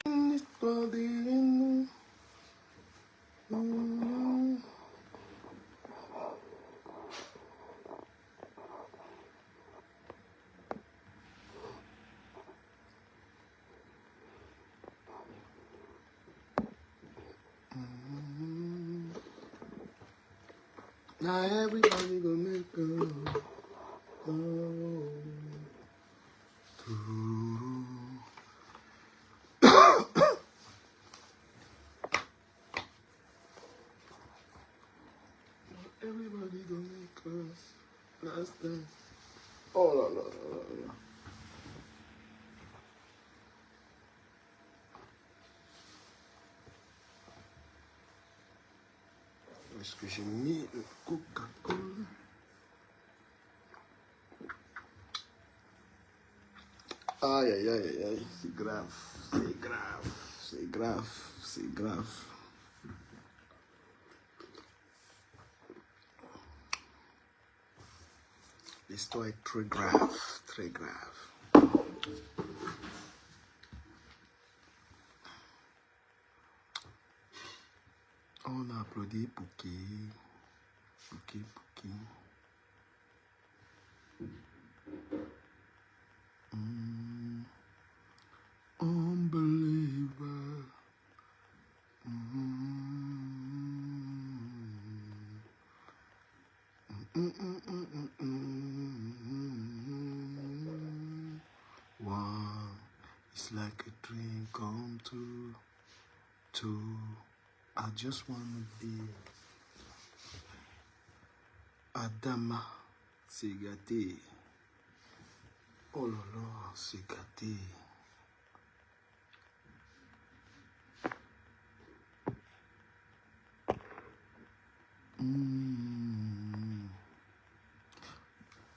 L'histoire des... Now everybody gonna make a... Oh. Everybody gonna make us last dance. Oh là là là là. Est-ce que j'ai mis le Coca-Cola? Aïe aïe aïe aïe aïe, c'est grave, c'est grave, c'est grave, c'est grave. L'histoire est très grave, très grave. On a applaudi Pouké, Pouké, Pouké. Unbelievable. One, it's like a dream come true. Two, I just wanna be Adama, c'est gâté. Oh là là, c'est gâté.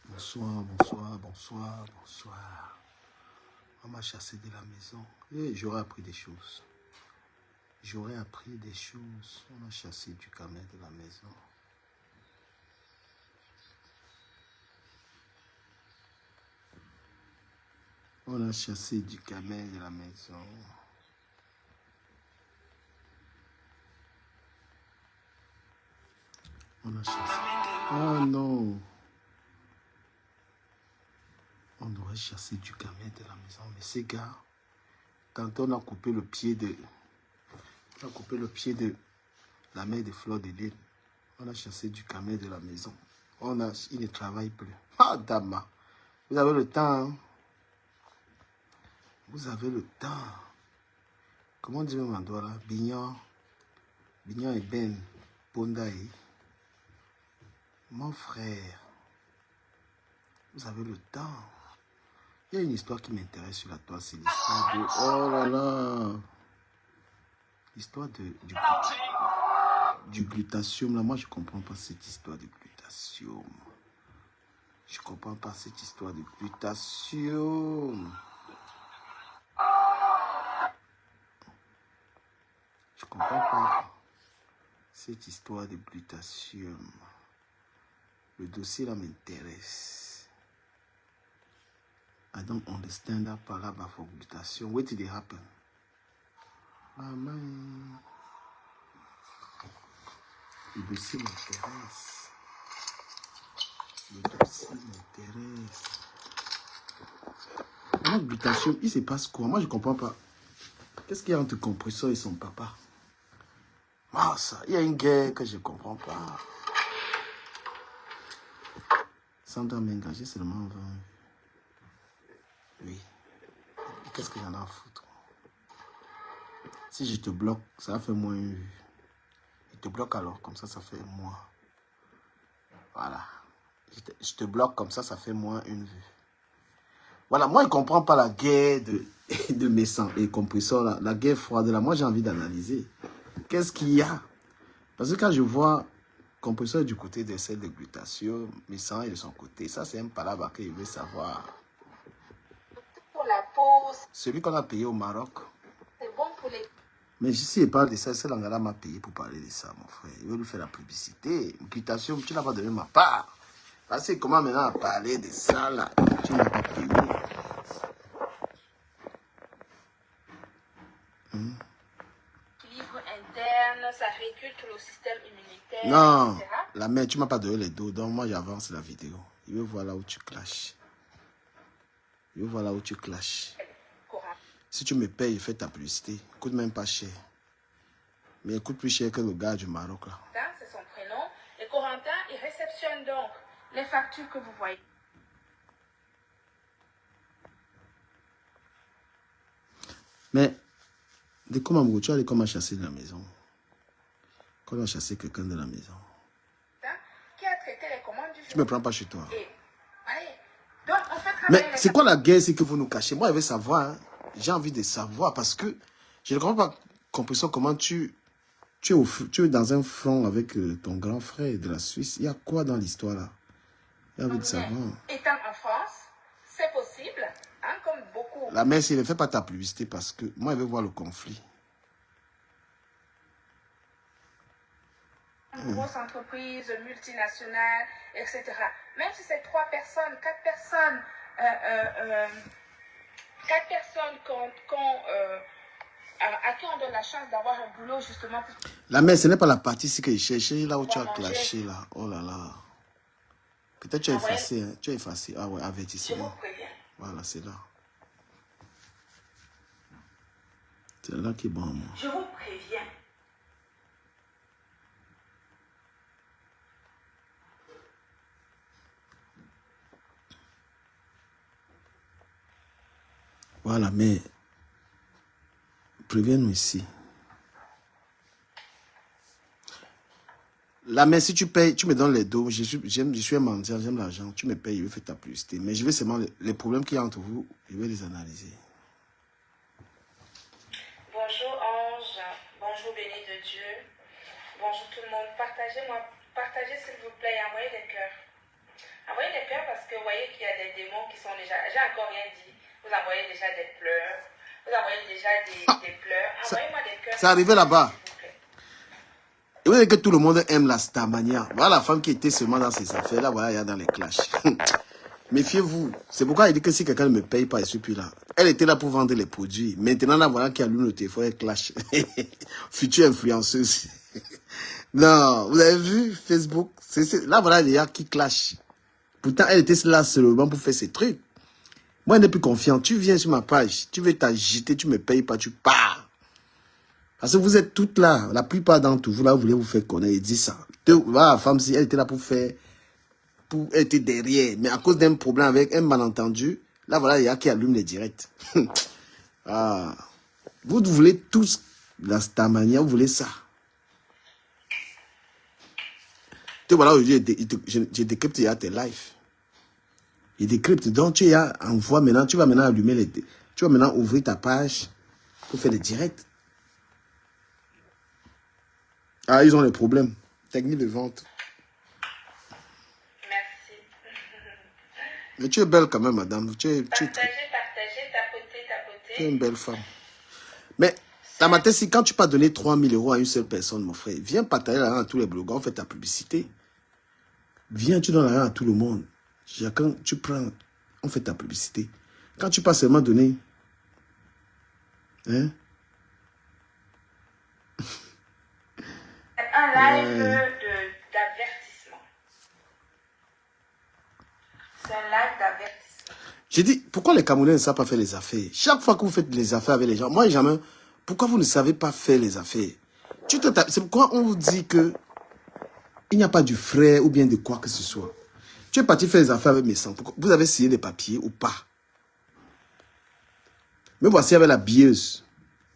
Bonsoir, bonsoir, bonsoir, bonsoir. On m'a chassé de la maison. Et j'aurais appris des choses. J'aurais appris des choses. On m'a chassé du camel de la maison. On a chassé du camel de la maison. On a chassé. Oh non. On aurait chassé du camel de la maison. Mais ces gars, quand on a coupé le pied de... On a coupé le pied de la mère de Fleur de Lille. On a chassé du camel de la maison. Il ne travaille plus. Ah, Dama. Vous avez le temps. Hein? Vous avez le temps. Comment dire mon doigt là? Bignon. Bignon et Ben. Pondaï. Mon frère. Vous avez le temps. Il y a une histoire qui m'intéresse sur la toile. C'est l'histoire de... Oh là là. L'histoire du glutatium. Là, moi, je ne comprends pas cette histoire de glutatium. Je ne comprends pas cette histoire de glutatium. Je ne comprends pas cette histoire de glutatium. Le dossier là m'intéresse. I don't understand that paragraph for glutation. What did it happen? Maman. Le dossier m'intéresse. Le dossier m'intéresse. La glutation, il se passe quoi? Moi, je ne comprends pas. Qu'est-ce qu'il y a entre compresseur et son papa? Ah, ça, il y a une guerre que je ne comprends pas. Ça doit m'engager seulement 20. Oui. Qu'est-ce que j'en ai à foutre? Si je te bloque, ça va faire moins une vue. Je te bloque alors, comme ça fait moins. Voilà. Je te bloque comme ça fait moins une vue. Voilà, moi, je ne comprends pas la guerre de mes sangs et compresseurs, là, la guerre froide, là. Moi, j'ai envie d'analyser. Qu'est-ce qu'il y a? Parce que quand je vois compresseur du côté de celle de glutation, mes sangs est de son côté, ça, c'est un palabre que je veux savoir. Pour la pause. Celui qu'on a payé au Maroc. C'est bon pour les... Mais si il parle de ça, c'est l'Angala m'a payé pour parler de ça, mon frère. Il veut lui faire la publicité. Glutation, tu n'as pas donné ma part. Parce que comment maintenant parler de ça, là, tu n'as pas payé. Équilibre interne, ça régule tout le système immunitaire, Non, etc. la mère, tu m'as pas donné les dos, donc moi j'avance la vidéo. Il veut voir là où tu clashes. Il veut voir là où tu clashes. Corentin, Si tu me payes, fais ta publicité. Coûte même pas cher. Mais il coûte plus cher que le gars du Maroc là. c'est son prénom. Et Corentin, il réceptionne donc les factures que vous voyez. Mais, de comment tu allais comment chasser de la maison. Comment chasser quelqu'un de la maison. Qui a traité les commandes du jour. Tu me prends pas chez toi. Et, allez, donc on fait travailler Mais les c'est quoi la guerre, c'est que vous nous cachez? Moi, je veux savoir. Hein. J'ai envie de savoir parce que je ne comprends pas compréhension comment tu es dans un front avec ton grand frère de la Suisse. Il y a quoi dans l'histoire là? J'ai envie de savoir. Étant en France, c'est possible, hein, comme beaucoup. La mère, s'il ne fait pas ta publicité parce que moi, je veux voir le conflit. Grosses entreprises, multinationales, etc. Même si c'est 3 personnes, 4 personnes, 4 personnes à qui on donne la chance d'avoir un boulot justement pour... La mère, ce n'est pas la partie ici que je cherchais, là où tu as clashé, là. Oh là là. Peut-être tu as effacé, hein. Tu as effacé. Ah ouais, Je vous avertissement. préviens. Voilà, c'est là. C'est là qui est bon, moi. Je vous préviens. Voilà, mais préviens-nous ici. Là, mais si tu payes, tu me donnes les dos. Je suis un mendiant, j'aime l'argent. Tu me payes, je vais faire ta publicité. Mais je vais seulement les problèmes qu'il y a entre vous, je vais les analyser. Bonjour Ange, bonjour béni de Dieu, bonjour tout le monde. Partagez s'il vous plaît, envoyez des cœurs. Envoyez des cœurs parce que vous voyez qu'il y a des démons qui sont déjà... J'ai encore rien dit. Vous envoyez déjà des pleurs. Vous envoyez déjà des pleurs. Envoyez-moi des cœurs. C'est arrivé là-bas. S'il vous plaît. Et vous savez que tout le monde aime la Starmania. Voilà la femme qui était seulement dans ces affaires-là, voilà, il y a dans les clashs. Méfiez-vous. C'est pourquoi il dit que si quelqu'un ne me paye pas, je suis plus là. Elle était là pour vendre les produits. Maintenant, là, voilà qui allume le téléphone, elle clash. Future influenceuse. Non, vous avez vu Facebook? Là, voilà, il y a qui clash. Pourtant, elle était là seulement pour faire ses trucs. Moi, elle n'est plus confiante. Tu viens sur ma page, tu veux t'agiter, tu me payes pas, tu pars. Parce que vous êtes toutes là. La plupart d'entre vous, là, vous voulez vous faire connaître. Et dit ça. Voilà, la femme, si elle était là pour faire... Pour être derrière. Mais à cause d'un problème avec un malentendu, là, voilà, il y a qui allume les directs. Ah. Vous voulez tous la Starmania, vous voulez ça. Tu voilà, aujourd'hui, je décrypte, il y a tes lives. Il décrypte. Donc, tu as envoie maintenant, tu vas maintenant allumer les... Tu vas maintenant ouvrir ta page pour faire les directs. Ah, ils ont des problèmes. Technique de vente. Merci. Mais tu es belle quand même, madame. Tu es Partagez, tapotez. tu es une belle femme. Mais, la matin, si quand tu peux donner 3 000 € à une seule personne, mon frère, viens partager l'argent à tous les blogueurs, on fait ta publicité. Viens, tu donnes l'argent à tout le monde. Chacun, tu prends, on fait ta publicité. Quand tu peux seulement donner, hein? Un live d'avertissement. C'est un live d'avertissement. J'ai dit, pourquoi les Camerounais ne savent pas faire les affaires? Chaque fois que vous faites les affaires avec les gens, moi jamais, pourquoi vous ne savez pas faire les affaires? C'est pourquoi on vous dit que il n'y a pas du frère ou bien de quoi que ce soit. Tu es parti faire les affaires avec mes sangs. Vous avez signé les papiers ou pas? Mais voici avec la billeuse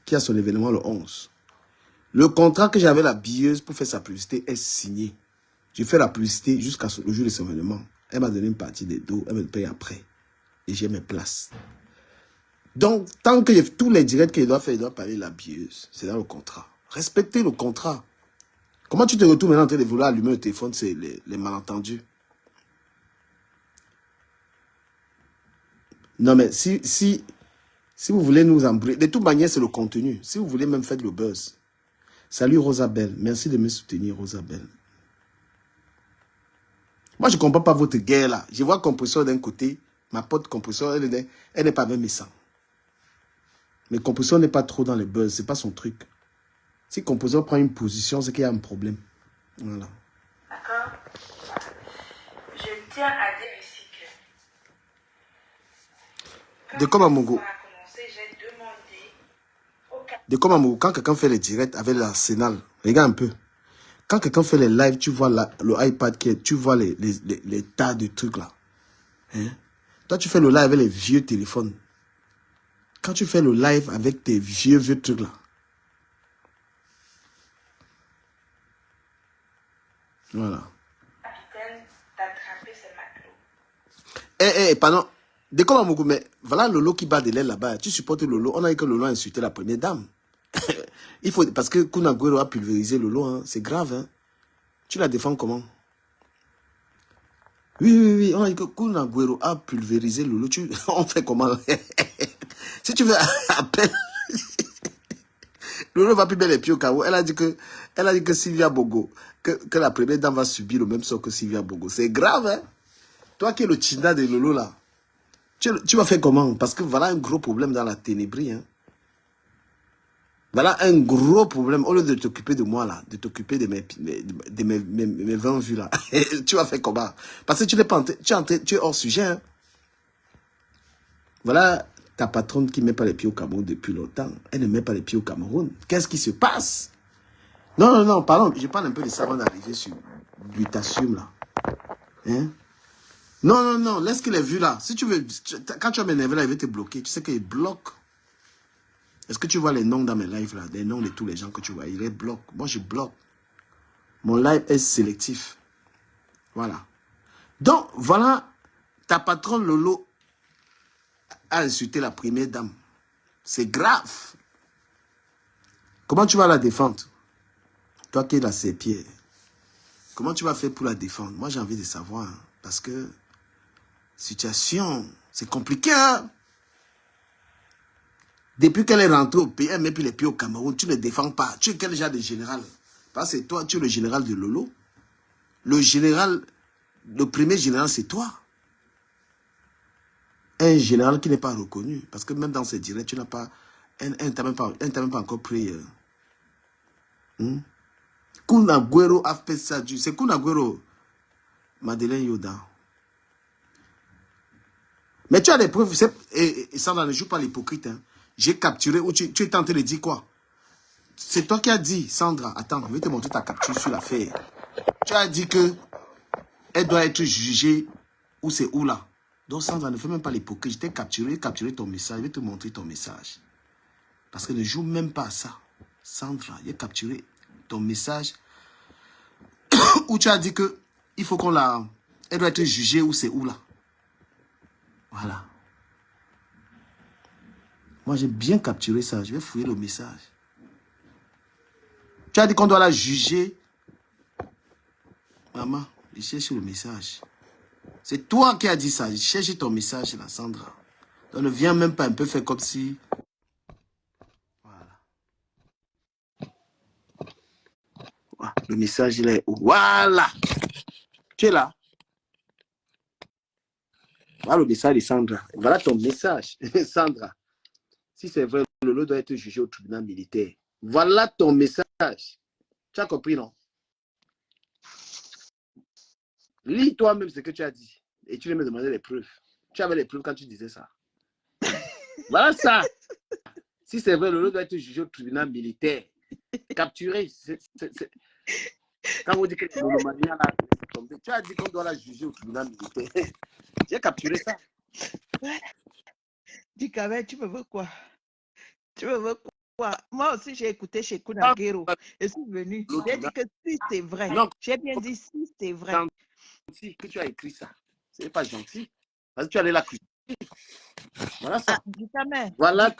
qui a son événement le 11. Le contrat que j'avais la billeuse pour faire sa publicité est signé. J'ai fait la publicité jusqu'à le jour de son événement. Elle m'a donné une partie des dos, elle me paye après. Et j'ai mes places. Donc, tant que tous les directs qu'il doit faire, il doit parler de la billeuse. C'est dans le contrat. Respectez le contrat. Comment tu te retrouves maintenant en train de vouloir allumer le téléphone, c'est les malentendus. Non, mais si vous voulez nous embrouiller, de toute manière, c'est le contenu. Si vous voulez même faire le buzz. Salut Rosabelle. Merci de me soutenir, Rosabelle. Moi, je ne comprends pas votre guerre là. Je vois compresseur d'un côté, ma pote compresseur, elle n'est pas même méchant. Mais Composition n'est pas trop dans les buzz, c'est pas son truc. Si Composition prend une position, c'est qu'il y a un problème. Voilà. D'accord? Je tiens à dire ici que De comme à Mongo. j'ai demandé au De comme à Mongo, quand quelqu'un fait les directs avec l'Arsenal, regarde un peu. Quand quelqu'un fait les lives, tu vois le iPad qui est, tu vois les tas de trucs là. Hein? Toi, tu fais le live avec les vieux téléphones. Quand tu fais le live avec tes vieux trucs là. Voilà. capitaine d'attraper ses matelots. Pardon. De comme à Mongo, mais voilà Lolo qui bat de l'aile là-bas. Tu supportes Lolo. On a dit que Lolo a insulté la première dame. Il faut, parce que Kun Agüero a pulvérisé Lolo. Hein. C'est grave. Hein. Tu la défends comment? Oui. On a dit que Kun Agüero a pulvérisé Lolo. On fait comment? Si tu veux appel, Lolo va plus mettre les pieds au carreau. Elle a dit que Sylvia Bogo, que la première dame va subir le même sort que Sylvia Bogo. C'est grave, hein? Toi qui es le Tchinda de Lolo là, tu vas faire comment? Parce que voilà un gros problème dans la ténébrie, hein? Voilà un gros problème. Au lieu de t'occuper de moi là, de t'occuper de mes 20 vues là, tu vas faire comment? Parce que tu n'es pas tu es hors sujet, hein? Voilà ta patronne qui ne met pas les pieds au Cameroun depuis longtemps. Elle ne met pas les pieds au Cameroun. Qu'est-ce qui se passe? Non, pardon. Je parle un peu de ça avant d'arriver sur Glutatium là. Hein? Non. Laisse qu'il ait vu là. Si tu veux, quand tu vas m'énerver là, il va te bloquer. Tu sais qu'il bloque. Est-ce que tu vois les noms dans mes lives là? Les noms de tous les gens que tu vois. Il les bloque. Moi, je bloque. Mon live est sélectif. Voilà. Donc, voilà. Ta patronne Lolo a insulté la première dame. C'est grave. Comment tu vas la défendre? Toi qui es là, ses pieds. Comment tu vas faire pour la défendre? Moi, j'ai envie de savoir. Hein, parce que, situation, c'est compliqué. Hein? Depuis qu'elle est rentrée au pays, elle met plus les pieds au Cameroun. Tu ne défends pas. Tu es quel genre de général? Parce que toi, tu es le général de Lolo. Le général, le premier général, c'est toi. Un général qui n'est pas reconnu. Parce que même dans ces directs, tu n'as pas... Elle ne t'a même pas encore pris... Kun Agüero a fait ça. C'est Kun Agüero, Madeleine Yoda. Mais tu as des preuves. Et Sandra ne joue pas l'hypocrite. Hein. J'ai capturé. Ou tu es tenté de dire quoi? C'est toi qui as dit, Sandra. Attends, je vais te montrer ta capture sur l'affaire. Tu as dit que elle doit être jugée. Où c'est où là? Donc Sandra ne fait même pas l'hypocrite. Je t'ai capturé ton message. Je vais te montrer ton message. Parce qu'elle ne joue même pas à ça. Sandra, j'ai capturé ton message où tu as dit que il faut qu'on la... Elle doit être jugée où c'est où là. Voilà. Moi, j'ai bien capturé ça. Je vais fouiller le message. Tu as dit qu'on doit la juger. Maman, je cherche le message. C'est toi qui as dit ça. Je cherche ton message là, Sandra. Donc ne viens même pas un peu faire comme si... Voilà. Le message, il est où? Voilà. Tu es là. Voilà le message de Sandra. Voilà ton message, Sandra. Si c'est vrai, Lolo doit être jugé au tribunal militaire. Voilà ton message. Tu as compris, non? Lis toi-même ce que tu as dit. Et tu vais me demander les preuves. Tu avais les preuves quand tu disais ça. Voilà ça. Si c'est vrai, Lolo doit être jugé au tribunal militaire. Capturé. Quand vous dites que Lolo Mania là, tu as dit qu'on doit la juger au tribunal militaire. J'ai capturé ça. Dis quand même, tu me veux quoi? Tu me veux quoi? Moi aussi, j'ai écouté chez Kun Agüero. Je suis venu. J'ai dit que si c'est vrai. J'ai bien dit si c'est vrai. Gentil que tu as écrit ça. Ce n'est pas gentil. Parce que tu allais la critiquer. Voilà ça. Voilà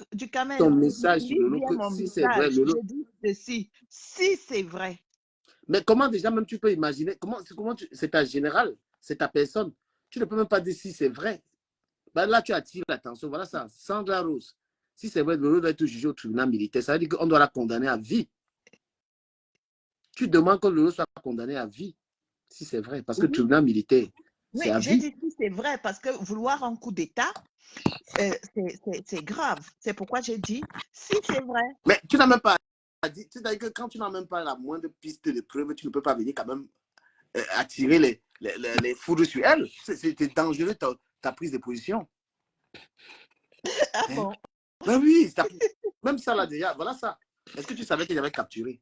ton message sur Lolo. Si c'est vrai, Lolo. Je dis ceci. Si c'est vrai. Mais comment déjà même tu peux imaginer, c'est ta générale, c'est ta personne. Tu ne peux même pas dire si c'est vrai. Ben là, tu attires l'attention. Voilà ça. Sandra Rose. Si c'est vrai, Lolo doit être jugé au tribunal militaire. Ça veut dire qu'on doit la condamner à vie. Tu demandes que Lolo soit condamné à vie. Si c'est vrai. Parce que le tribunal militaire, C'est Oui, à j'ai vie. dit si c'est vrai, parce que vouloir un coup d'État, c'est grave. C'est pourquoi j'ai dit si c'est vrai. Mais tu n'as même pas dit, c'est-à-dire que quand tu n'as même pas la moindre piste de preuve, tu ne peux pas venir quand même attirer les foudres sur elle. C'était dangereux ta prise de position. Ah Hein? bon? Ben oui, même ça là déjà, voilà ça. Est-ce que tu savais qu'il avait capturé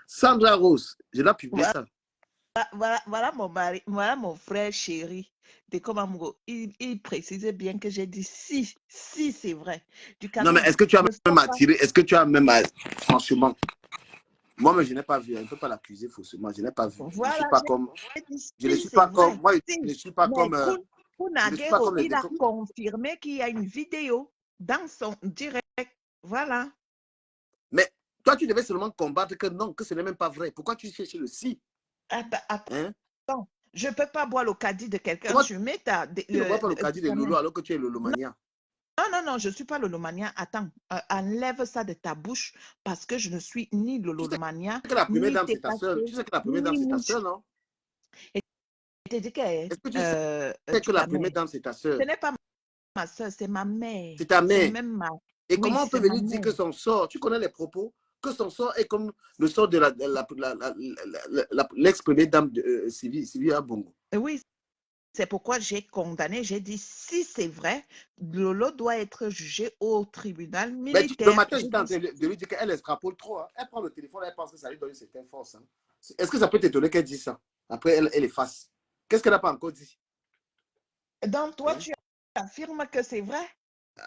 Sandra Rose, je l'ai publié Voilà, ça. voilà mon mari, voilà mon frère chéri de Komamgo. Il précisait bien que j'ai dit si c'est vrai. Du Non, mais Cameroun, est-ce que tu as ne même sors pas. attiré, est-ce que tu as même, franchement, moi, je n'ai pas vu, on ne peut pas l'accuser faussement, je n'ai pas vu. Je ne suis Voilà, pas comme, j'ai dit je ne si suis c'est pas vrai. comme, moi, Si. je ne suis pas Mais comme, je ne suis pas Kunagero, comme les il a décors. confirmé qu'il y a une vidéo dans son direct. Voilà. Mais toi, tu devais seulement combattre que non, que ce n'est même pas vrai. Pourquoi tu cherches le si hein? Attends, je ne peux pas boire le caddie de quelqu'un. Comment Tu mets ta. tu ne vois pas le caddie de Lolo alors que tu es Non, Lolomania? non, je ne suis pas lolomania. Attends, enlève ça de ta bouche parce que je ne suis ni Tu sais lolomania, que la première ni dame, c'est ta sœur. TKC, Tu sais que la première dame, ni c'est ta mouche. sœur, non? Et tu dis que Est-ce que tu sais que du la première camé. dame, c'est ta Ce sœur? n'est pas ma soeur, c'est ma mère. C'est ta C'est mère. même ma. Et Oui, comment on peut c'est ma venir dire mère. que son sort, tu connais les propos, que son sort est comme le sort de l'ex-première dame de Sylvie Abongo. Oui, c'est pourquoi j'ai condamné. J'ai dit si c'est vrai, Lolo doit être jugé au tribunal Mais le militaire. matin, j'étais en train de lui dire qu'elle extrapole trop. Hein. Elle prend le téléphone, elle pense que ça lui donne une certaine force. Hein. Est-ce que ça peut t'étonner qu'elle dise ça? Après, elle efface. Qu'est-ce qu'elle n'a pas encore dit? Donc, toi, Hein? tu affirmes que c'est vrai?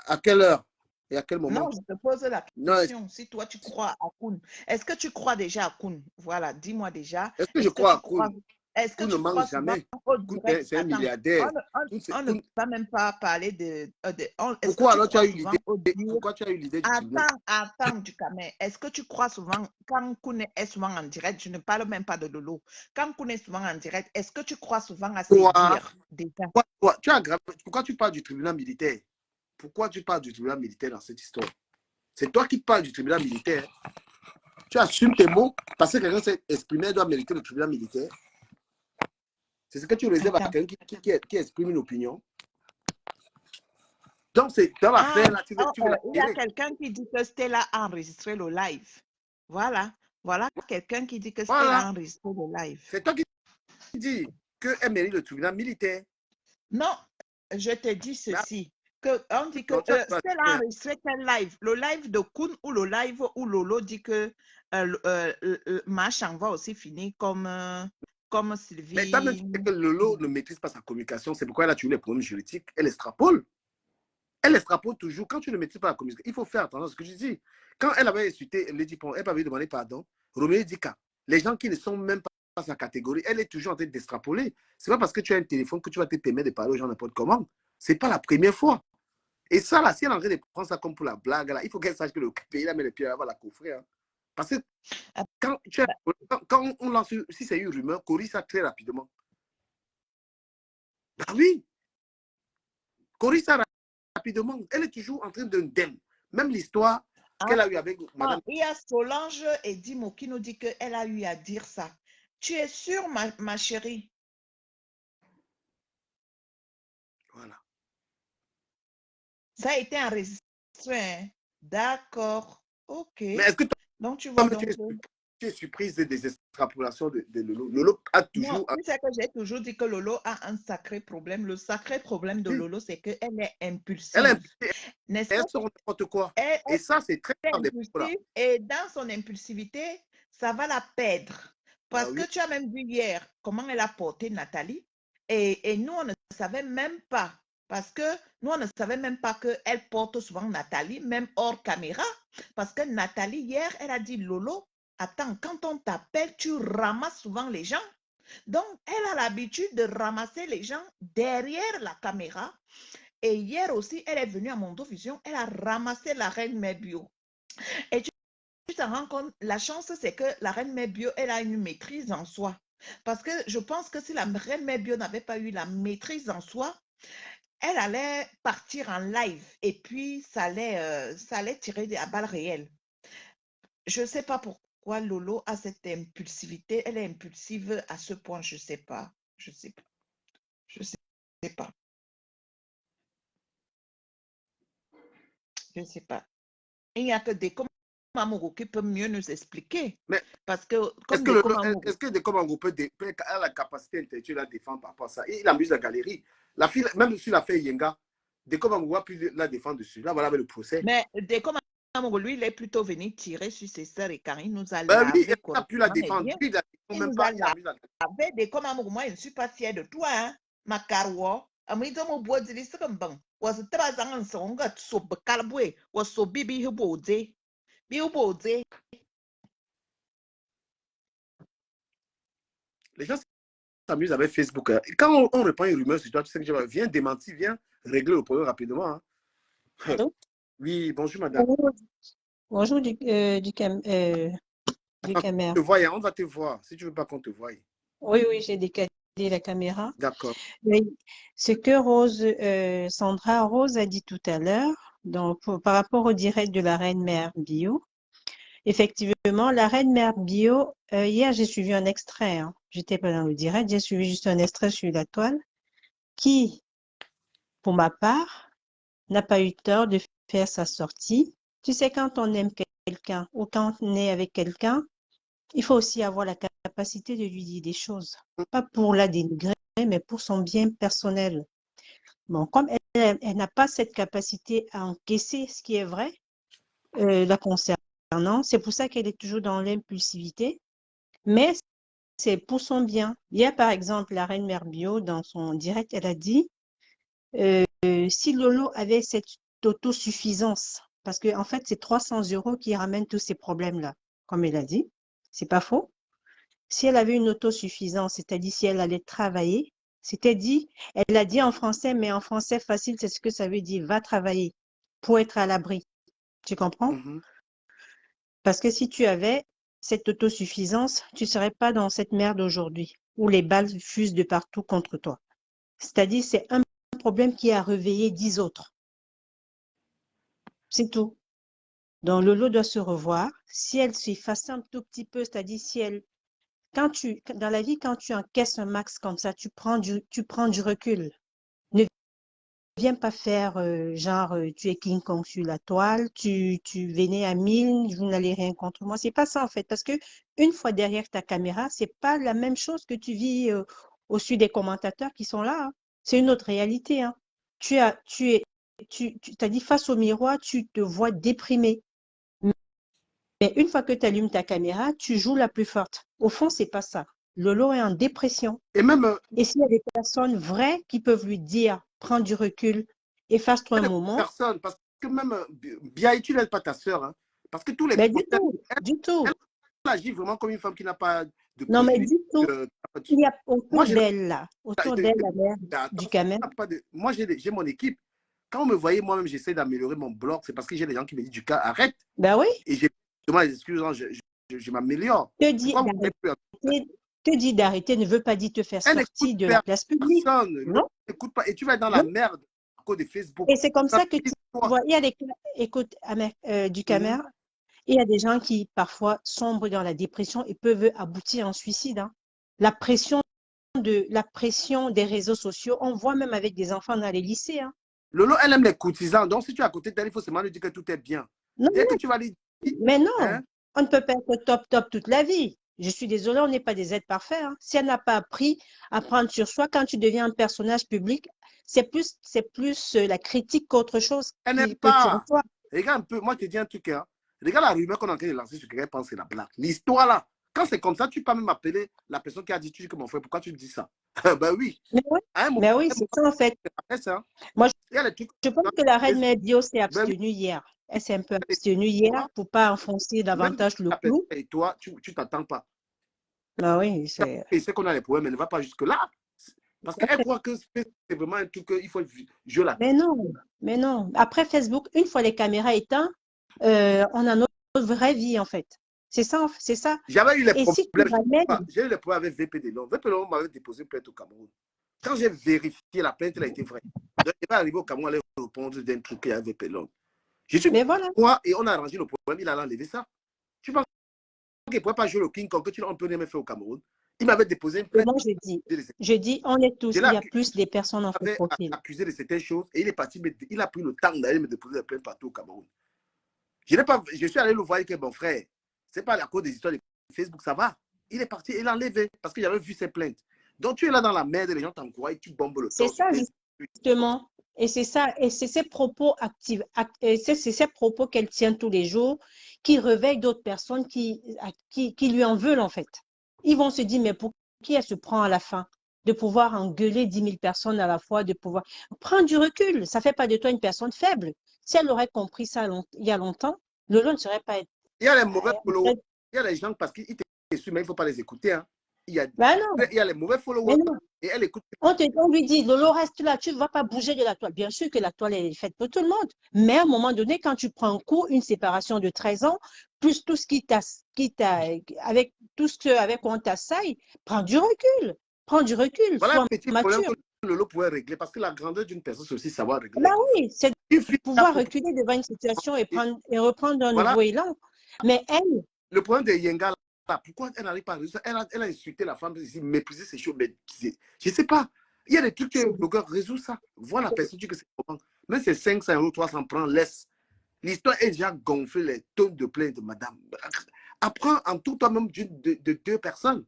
À quelle heure? Et à quel Non, moment? je te pose la Non, question. Si toi, tu crois à Kun, est-ce que tu crois déjà à Kun? Voilà, dis-moi déjà. est-ce que je Est-ce que crois tu à crois, Kuhn? est-ce que Kuhn ne tu manque crois souvent jamais. au Kuhn, direct? c'est un Attends, milliardaire. on ne va même pas parler est-ce que Pourquoi tu alors tu as crois eu souvent l'idée? au dire? Pourquoi tu as eu l'idée d'utiliser? Attends, du Ducamé. Est-ce que tu crois souvent, quand Kun est souvent en direct, je ne parle même pas de Lolo, quand Kun est souvent en direct, est-ce que tu crois souvent à ses Quoi? dires déjà? Pourquoi tu parles du tribunal militaire? Pourquoi tu parles du tribunal militaire dans cette histoire? C'est toi qui parles du tribunal militaire. Tu assumes tes mots parce que quelqu'un s'est exprimé, il doit mériter le tribunal militaire. C'est ce que tu réserves à Attends. quelqu'un qui exprime une opinion. Donc, c'est dans Ah, l'affaire, là, tu veux la il y a tirer. quelqu'un qui dit que Stella a enregistré le live. Voilà. Voilà quelqu'un qui dit que Stella Voilà. a enregistré le live. C'est toi qui dis qu'elle mérite le tribunal militaire. Non, je te dis Mais ceci. Que, on dit que alors, tu as Stella a enregistré quel live? Le live de Kun ou le live où Lolo dit que Machan va aussi finir comme mais toi-même, tu Sylvie. sais que Lolo ne maîtrise pas sa communication. C'est pourquoi elle a toujours les problèmes juridiques. Elle extrapole. Elle extrapole toujours. Quand tu ne maîtrises pas la communication, il faut faire attention à ce que je dis. Quand elle avait insulté Lady Pon, elle avait demandé pardon. Roméo dit que les gens qui ne sont même pas dans sa catégorie, elle est toujours en train d'extrapoler. C'est pas parce que tu as un téléphone que tu vas te permettre de parler aux gens n'importe comment. C'est pas la première fois. Et ça, là, si elle est en train de prendre ça comme pour la blague, là, il faut qu'elle sache que le pays, là, met les pieds, elle va la coffrer. Hein. Parce que Ah, quand on lance, si c'est une rumeur, corrige ça très rapidement. Ah oui, corrige ça rapidement. Elle est toujours en train d'un dem. Même l'histoire qu'elle a eue avec Madame. il y a Solange et Dimo qui nous dit qu'elle a eu à dire ça. Tu es sûre, ma chérie? Voilà. Ça a été enregistré. Hein? D'accord. OK. Mais est-ce que Donc, tu vois donc. tu es surprise des extrapolations de Lolo? Lolo a Non, toujours. tu sais que j'ai toujours dit que Lolo a un sacré problème. Le sacré problème de Lolo, c'est qu'elle est Elle impulsive. est N'est-ce elle pas? sort n'importe quoi. Elle Et ça, c'est très est grave des là. impulsive et dans son impulsivité, ça va la perdre. Bah Parce oui. que tu as même vu hier comment elle a porté Nathalie et nous, on ne savait même pas. Parce que nous, on ne savait même pas qu'elle porte souvent Nathalie, même hors caméra. Parce que Nathalie, hier, elle a dit, Lolo, attends, quand on t'appelle, tu ramasses souvent les gens. Donc, elle a l'habitude de ramasser les gens derrière la caméra. Et hier aussi, elle est venue à Mondovision, elle a ramassé la reine Mebio. Et tu te rends compte, la chance, c'est que la reine Mebio, elle a une maîtrise en soi. Parce que je pense que si la reine Mebio n'avait pas eu la maîtrise en soi, elle allait partir en live et puis ça allait tirer à balles réelles. Je ne sais pas pourquoi Lolo a cette impulsivité. Elle est impulsive à ce point, je ne sais pas. Je sais pas. Je sais pas. Je ne sais pas. Il n'y a que Deko Mamougou qui peut mieux nous expliquer. Mais Parce que, est-ce comme que, Deko Mamougou, est-ce que Deko Mamougou a la capacité intellectuelle à défendre par rapport à ça? Il amuse la galerie. La fille, même si la fait Yenga, Deko Mamougou a pu la défendre dessus. Là, voilà avec le procès. mais Deko Mamougou, lui, il est plutôt venu tirer sur ses sœurs et quand il nous a Ben oui, lavé il a pu la correctement, mais défendre. bien, Lui, il a il même nous pas, a il amuse la galerie. lavé. Deko Mamougou, moi, je ne suis pas fière de toi, hein, ma carwo. Amito mo bois di liste comme bon. Was taba zangan songa so bekalbwe. Was so bibi huboze. Bi huboze. Les gens s'amusent avec Facebook. Hein. Quand on répand une rumeur sur toi, tu sais que viens démentir, viens régler le problème rapidement. Hein. Allô? Oui, bonjour madame. Bonjour du Camer. On te voit, hein, on va te voir. Si tu veux pas qu'on te voie. Oui, j'ai décalé la caméra. D'accord. Oui, ce que Sandra Rose a dit tout à l'heure, donc par rapport au direct de la Reine-Mère Bio, effectivement, la Reine-Mère Bio, hier j'ai suivi un extrait, hein. J'étais pas dans le direct, j'ai suivi juste un extrait sur la toile, qui, pour ma part, n'a pas eu tort de faire sa sortie. Tu sais, quand on aime quelqu'un ou quand on est avec quelqu'un, il faut aussi avoir la capacité de lui dire des choses. Pas pour la dénigrer, mais pour son bien personnel. Bon, comme elle n'a pas cette capacité à encaisser ce qui est vrai la concernant, c'est pour ça qu'elle est toujours dans l'impulsivité, mais c'est pour son bien. Il y a par exemple la Reine Mère Bio, dans son direct, elle a dit si Lolo avait cette autosuffisance, parce qu'en fait, c'est 300 € qui ramènent tous ces problèmes-là, comme elle a dit, c'est pas faux. Si elle avait une autosuffisance, c'est-à-dire si elle allait travailler, elle a dit en français, mais en français facile, c'est ce que ça veut dire, va travailler pour être à l'abri. Tu comprends? Parce que si tu avais cette autosuffisance, tu ne serais pas dans cette merde aujourd'hui, où les balles fusent de partout contre toi. C'est-à-dire, c'est un problème qui a réveillé 10 autres. C'est tout. Donc, Lolo doit se revoir. Si elle s'efface un tout petit peu, c'est-à-dire si elle dans la vie, quand tu encaisses un max comme ça, tu prends du recul. Ne viens pas faire tu es King Kong sur la toile, tu venais à 1000, vous n'allez rien contre moi. C'est pas ça en fait, parce que une fois derrière ta caméra, c'est pas la même chose que tu vis au-dessus des commentateurs qui sont là. Hein. C'est une autre réalité. Hein. Tu t'as dit face au miroir, tu te vois déprimé. Mais une fois que tu allumes ta caméra, tu joues la plus forte. Au fond, c'est pas ça. Lolo est en dépression. Et même Et s'il y a des personnes vraies qui peuvent lui dire, prends du recul, efface-toi un moment. Personne, parce que même Bia, tu n'aides pas ta soeur. Hein, parce que tous les Mais du tout. Elle agit vraiment comme une femme qui n'a pas de Non, mais du tout. Il y a autour d'elle, là, autour d'elle, la mère du Camer. Moi, j'ai mon équipe. Quand on me voyait, moi-même, j'essaie d'améliorer mon blog. C'est parce que j'ai des gens qui me disent, du cas, arrête. Ben oui. Et j'ai demandé des excuses, je m'améliore. Te dis d'arrêter ne veut pas dire te faire sortir de la place publique. Non, n'écoute pas. Et tu vas être dans la merde à cause de Facebook. Et c'est comme ça que tu vois. Il y a des écoute, du Camer, il y a des gens qui parfois sombrent dans la dépression et peuvent aboutir en suicide. Hein. La pression des réseaux sociaux, on voit même avec des enfants dans les lycées. Hein. Lolo, elle aime les courtisans. Donc, si tu es à côté d'elle, il faut seulement lui dire que tout est bien. Non, dès que tu vas lui dire, mais non, on ne peut pas être top toute la vie. Je suis désolée, on n'est pas des êtres parfaits. Hein. Si elle n'a pas appris à prendre sur soi, quand tu deviens un personnage public, c'est plus la critique qu'autre chose. Elle n'aime pas. Regarde un peu, moi je te dis un truc. Hein. Regarde la rumeur qu'on est en train de lancer sur quelqu'un pense que c'est la blague. L'histoire là, quand c'est comme ça, tu peux même appeler la personne qui a dit tu dis que mon frère, pourquoi tu me dis ça? Ben oui. Mais oui, c'est ça en fait. Ça. Moi, je pense que la Reine Mère Bio s'est abstenue hier. Elle s'est un peu abstenue hier pour ne pas enfoncer davantage le clou. Et toi, tu t'attends pas. Ben oui, c'est. Et c'est qu'on a les problèmes, elle ne va pas jusque-là. Parce qu'elle croit que c'est vraiment un truc qu'il faut jouer là. Mais non. Après Facebook, une fois les caméras éteintes, on a notre vraie vie en fait. C'est ça. J'avais eu les problèmes. J'ai eu les problèmes avec VP Delon. VP Delon m'avait déposé une plainte au Cameroun. Quand j'ai vérifié la plainte, elle a été vraie. Donc, il va arriver au Cameroun, elle allait répondre d'un truc qu'il y avait VP Delon. Je suis quoi et on a arrangé le problème, il a enlevé ça. Tu penses qu'il ne pourrait pas jouer le King Kong que on peut même faire au Cameroun? Il m'avait déposé une Et plainte. moi, je dis, on est tous, Je il y a l'ai plus des personnes en faux profil. accusé de certaines choses et il est parti, il a pris le temps d'aller me déposer la plainte partout au Cameroun. Je suis allé le voir et que mon frère, c'est pas la cause des histoires de Facebook, ça va. Il est parti, il l'a enlevé parce qu'il avait vu ses plaintes. Donc tu es là dans la merde, les gens t'encouragent, tu bombes le C'est torse. ça, justement. Et c'est ça, et c'est ces propos actifs, c'est ces propos qu'elle tient tous les jours qui réveillent d'autres personnes qui lui en veulent, en fait. Ils vont se dire, mais pour qui elle se prend à la fin? De pouvoir engueuler 10 000 personnes à la fois, de pouvoir prendre du recul. Ça ne fait pas de toi une personne faible. Si elle aurait compris ça il y a longtemps, Lolo ne serait pas. Il y a les mauvais followers, il y a les gens parce qu'ils te suivent, mais il ne faut pas les écouter. Hein. Il y a les mauvais followers et elle écoute. On lui dit, Lolo, reste là, tu ne vas pas bouger de la toile. Bien sûr que la toile est faite pour tout le monde. Mais à un moment donné, quand tu prends un coup, une séparation de 13 ans, plus tout ce avec tout ce avec quoi on t'assaille, prends du recul. Prends du recul, Voilà sois un petit mature. problème que Lolo pouvait régler parce que la grandeur d'une personne, c'est aussi savoir régler. Ben oui, c'est de pouvoir reculer devant une situation et reprendre un nouveau élan. Mais elle. Le problème de Yenga, là, pourquoi elle n'arrive pas à résoudre? Elle a insulté la femme, méprisé ses choses. Mais je ne sais pas. Il y a des trucs que le blogueur résout ça. Vois la personne, tu dis que c'est comment. Même c'est 500 €, 300 prend, laisse. L'histoire est déjà gonflée, les tonnes de plaintes de madame. Apprends en tout toi-même de deux personnes.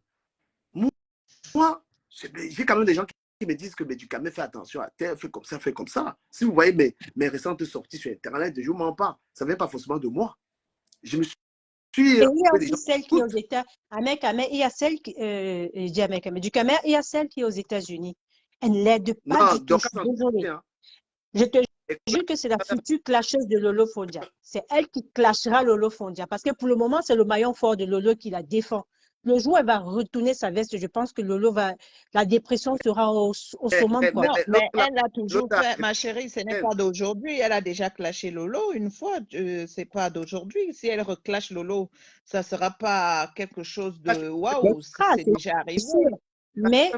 Moi, j'ai quand même des gens qui me disent que du Cameroun, fais attention à terre, fais comme ça, fais comme ça. Si vous voyez mes récentes sorties sur Internet, je ne mens pas. Ça ne vient pas forcément de moi. Je me suis. Et il y a aussi celle qui est aux États. Il y a celle qui. Je dis du Cameroun, il y a celle qui est aux États-Unis. Elle ne l'aide pas du tout. Je suis désolée. Je te jure que c'est la future clasheuse de Lolo Fondia. C'est elle qui clashera Lolo Fondia. Parce que pour le moment, c'est le maillon fort de Lolo qui la défend. Le jour où elle va retourner sa veste, je pense que la dépression sera au sommet. Non, mais elle a toujours fait, ma chérie, ce n'est pas d'aujourd'hui. Elle a déjà clashé Lolo une fois. C'est pas d'aujourd'hui. Si elle reclash Lolo, ça ne sera pas quelque chose de waouh. C'est déjà arrivé. Mais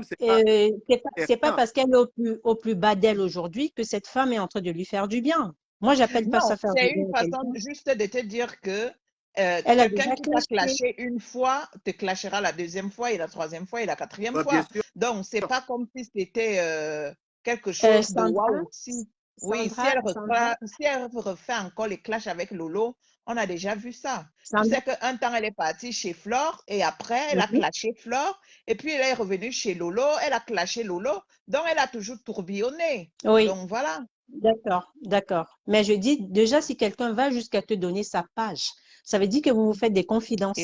c'est pas parce qu'elle est au plus bas d'elle aujourd'hui que cette femme est en train de lui faire du bien. Moi, j'appelle pas ça faire du bien. C'est une façon juste de te dire que quelqu'un qui t'a clashé une fois te clashera la deuxième fois et la troisième fois et la quatrième fois. Donc, c'est pas comme si c'était quelque chose de waouh. Oui, si elle refait encore les clashs avec Lolo, on a déjà vu ça. Tu sais qu'un temps, elle est partie chez Flore et après, elle a clashé Flore et puis elle est revenue chez Lolo, elle a clashé Lolo, donc elle a toujours tourbillonné. Oui. Donc, voilà. D'accord. Mais je dis déjà, si quelqu'un va jusqu'à te donner sa page, ça veut dire que vous vous faites des confidences.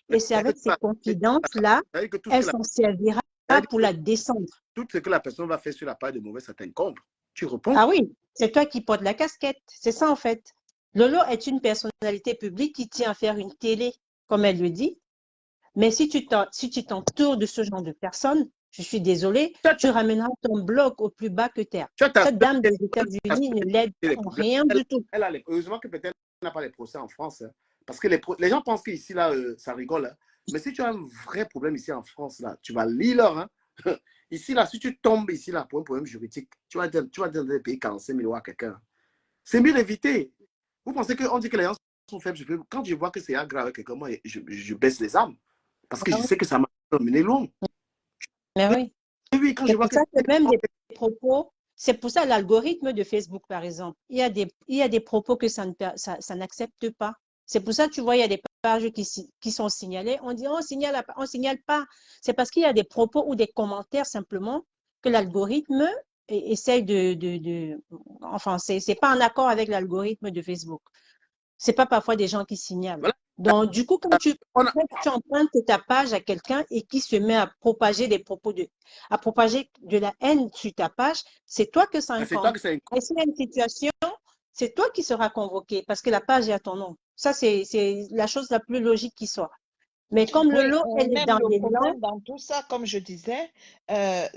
Et c'est avec ces confidences-là, elle s'en servira pour la descendre. Tout ce que la personne va faire sur la page de mauvais, ça t'incombe. Tu réponds. Ah oui, c'est toi qui portes la casquette. C'est ça, en fait. Lolo est une personnalité publique qui tient à faire une télé, comme elle le dit. Mais si tu t'entoures de ce genre de personnes, je suis désolée, tu ramèneras ton blog au plus bas que terre. Cette dame des États-Unis ne l'aide rien du tout. Heureusement que peut-être elle n'a pas les procès en France. Hein, parce que les gens pensent qu'ici, là, ça rigole. Hein. Mais si tu as un vrai problème ici en France, là, tu vas lire leur. Hein. Ici, là, si tu tombes ici, là, pour un problème juridique, tu vas dans des pays 45 000 € à quelqu'un. C'est mieux d'éviter. Vous pensez qu'on dit que les gens sont faibles. Quand je vois que c'est grave avec quelqu'un, moi, je baisse les armes. Parce que je sais que ça m'a mené loin. Mais oui. Oui, quand je vois que même des propos, c'est pour ça l'algorithme de Facebook, par exemple, il y a des propos que ça n'accepte pas. C'est pour ça que tu vois, il y a des pages qui sont signalées. On dit, on signale pas. C'est parce qu'il y a des propos ou des commentaires simplement que l'algorithme essaye enfin, c'est pas en accord avec l'algorithme de Facebook. C'est pas parfois des gens qui signalent. Voilà. Donc, du coup, quand tu empruntes ta page à quelqu'un et qui se met à propager des propos à propager de la haine sur ta page, c'est toi que ça incombe. Et s'il y a une situation, c'est toi qui seras convoqué parce que la page est à ton nom. Ça, c'est la chose la plus logique qui soit. Mais comme Lolo, elle est dans les langues. Dans tout ça, comme je disais,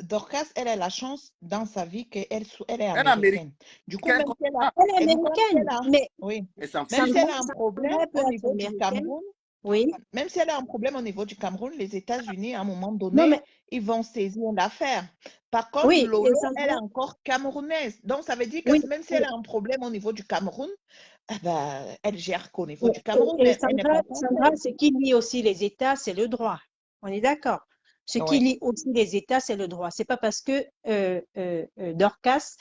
Dorcas, elle a la chance dans sa vie qu'elle est américaine. Du coup, même si elle est américaine. Mais oui. Même si elle a un problème au niveau du Cameroun, oui. Même si elle a un problème au niveau du Cameroun, les États-Unis, à un moment donné, ils vont saisir l'affaire. Par contre, Lolo, elle est encore camerounaise. Donc, ça veut dire que même si elle a un problème au niveau du Cameroun, elle gère qu'au niveau du Cameroun. Et Sandra, ce qui lie aussi les États, c'est le droit. On est d'accord. Ce qui Oui. lie aussi les États, c'est le droit. C'est pas parce que Dorcas,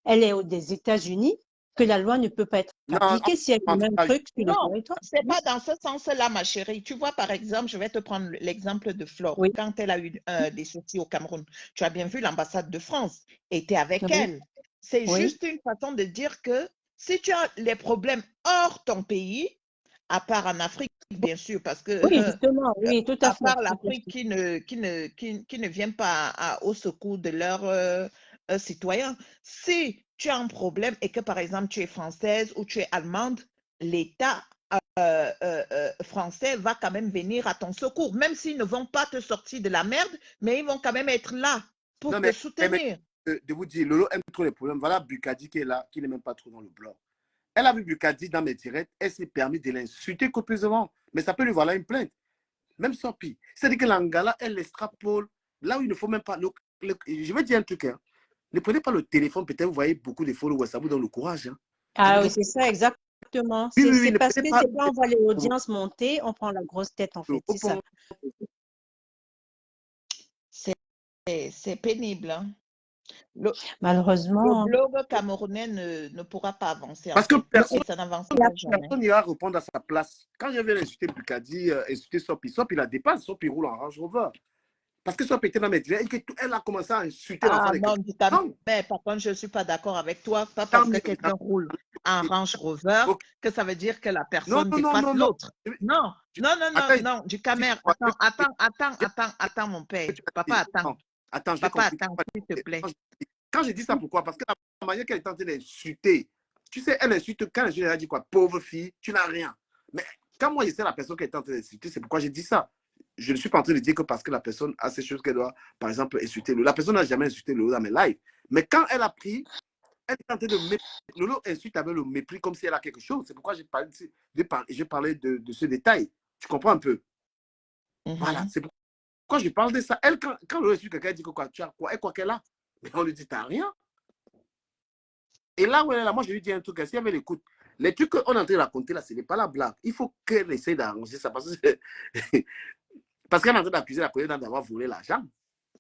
elle est des États-Unis que la loi ne peut pas être Non, appliquée si elle commet un truc sur le Non, territoire. c'est pas dans ce sens-là, ma chérie. Tu vois, par exemple, je vais te prendre l'exemple de Flore. Oui, Quand elle a eu des soucis au Cameroun, tu as bien vu, l'ambassade de France était avec oui, elle. C'est oui. juste une façon de dire que si tu as les problèmes hors ton pays, à part en Afrique, bien sûr, parce que Oui, justement, oui, tout à à fait, part tout à l'Afrique fait. qui ne vient pas au secours de leurs citoyens. Si tu as un problème et que, par exemple, tu es française ou tu es allemande, l'État français va quand même venir à ton secours, même s'ils ne vont pas te sortir de la merde, mais ils vont quand même être là pour non, te mais soutenir. de vous dire, Lolo aime trop les problèmes. Voilà Bukadi qui est là, qui n'est même pas trop dans le blog. Elle a vu Bukadi dans mes directs, elle s'est permis de l'insulter copieusement. Mais ça peut lui voilà une plainte. Même Sopi. C'est-à-dire que l'Angala, elle l'extrapole là où il ne faut même pas. Je vais dire un truc. Hein. Ne prenez pas le téléphone, peut-être vous voyez beaucoup de followers, ça vous donne le courage. Hein. Ah oui, c'est ça, exactement. Oui, oui, oui, C'est ne parce prenez que pas c'est quand on voit les audiences monter, on prend la grosse tête, en le fait. C'est ça. C'est pénible. Hein. Le Malheureusement, blog camerounais ne pourra pas avancer, en parce que fait, et personne ça n'avancera jamais. n'ira répondre à sa place. Quand je viens insulter Bukadi, insulter Sopi, Sopi la dépasse, Sopi roule en Range Rover. Parce que Sopi était dans mes directs et qu'elle a commencé à insulter l'enfant Ah de non, quelqu'un. du ta Non, mère, par contre, je ne suis pas d'accord avec toi. Pas tant parce que mieux. quelqu'un roule en Range Rover Ok. que ça veut dire que la Non, personne non, non, dépasse non, non. l'autre. Non, non, non, non, Attends, non, du dis camère. quoi, Attends, mon père. tu vas Papa, dire. attends. Non, attends, je vais Papa, conclure. attends, s'il te plaît. Quand je dis ça, pourquoi? Parce que la manière qu'elle est en train d'insulter, tu sais, elle insulte, quand elle a dit quoi, pauvre fille, tu n'as rien. Mais quand moi, je sais la personne qui est en train d'insulter, c'est pourquoi j'ai dit ça. Je ne suis pas en train de dire que parce que la personne a ces choses qu'elle doit, par exemple, insulter. La personne n'a jamais insulté Lolo dans mes lives. Mais quand elle a pris, elle est en train de mépris. Lolo insulte avec le mépris comme si elle a quelque chose. C'est pourquoi j'ai parlé de ce détail. Tu comprends un peu? Voilà, Mhm. c'est pourquoi je parle de ça. Elle, quand Lolo insulte quelqu'un, elle dit que quoi, tu as quoi, elle quoi qu'elle a. Mais on lui dit, t'as rien. Et là où elle est là, moi je lui dis un truc, si elle écoute, les trucs qu'on est en train de raconter là, ce n'est pas la blague. Il faut qu'elle essaie d'arranger ça parce que parce qu'elle est en train d'accuser la présidente d'avoir volé l'argent.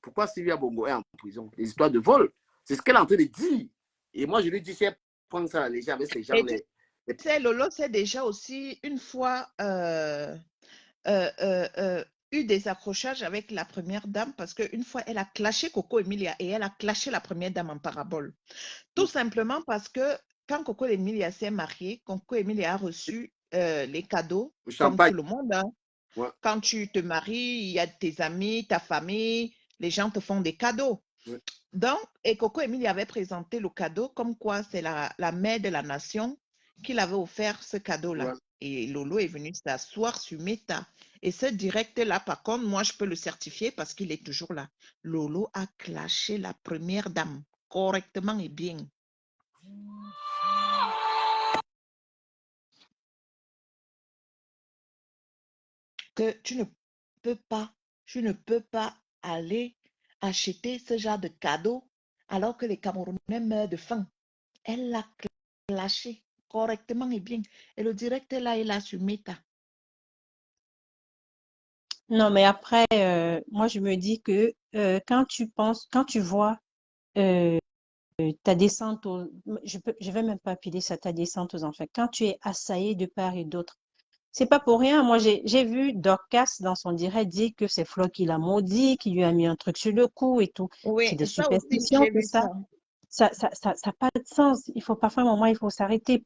Pourquoi Sylvia Bongo est en prison? Les histoires de vol. C'est ce qu'elle est en train de dire. Et moi je lui dis, si elle prend ça à la légère avec ces gens, Et tu sais, Lolo, c'est déjà aussi une fois euh, euh, euh, eu des accrochages avec la première dame parce qu'une fois, elle a clashé Coco Emilia et elle a clashé la première dame en parabole. Tout simplement parce que quand Coco Emilia s'est mariée, Coco Emilia a reçu les cadeaux, le comme champagne. tout le monde. Hein. Ouais, Quand tu te maries, il y a tes amis, ta famille, les gens te font des cadeaux. ouais, Donc, et Coco Emilia avait présenté le cadeau comme quoi c'est la mère de la nation qui l'avait offert ce cadeau-là. ouais. Et Lolo est venu s'asseoir sur Meta. Et ce direct-là, par contre, moi, je peux le certifier parce qu'il est toujours là. Lolo a clashé la première dame correctement et bien. Que tu ne peux pas aller acheter ce genre de cadeau alors que les Camerounais meurent de faim. Elle l'a clashé correctement et bien. Et le direct là, il a sur Meta. non, mais après, moi, je me dis que quand tu vois euh, ta descente je vais même pas appeler ça ta descente aux enfers. Quand tu es assailli de part et d'autre, c'est pas pour rien. Moi, j'ai vu Dorcas dans son direct dire que c'est Flo qui l'a maudit, qui lui a mis un truc sur le cou et tout. Oui, C'est des ça aussi, superstitions, j'ai tout vu ça. ça. Ça n'a pas de sens. Il faut parfois un moment, il faut s'arrêter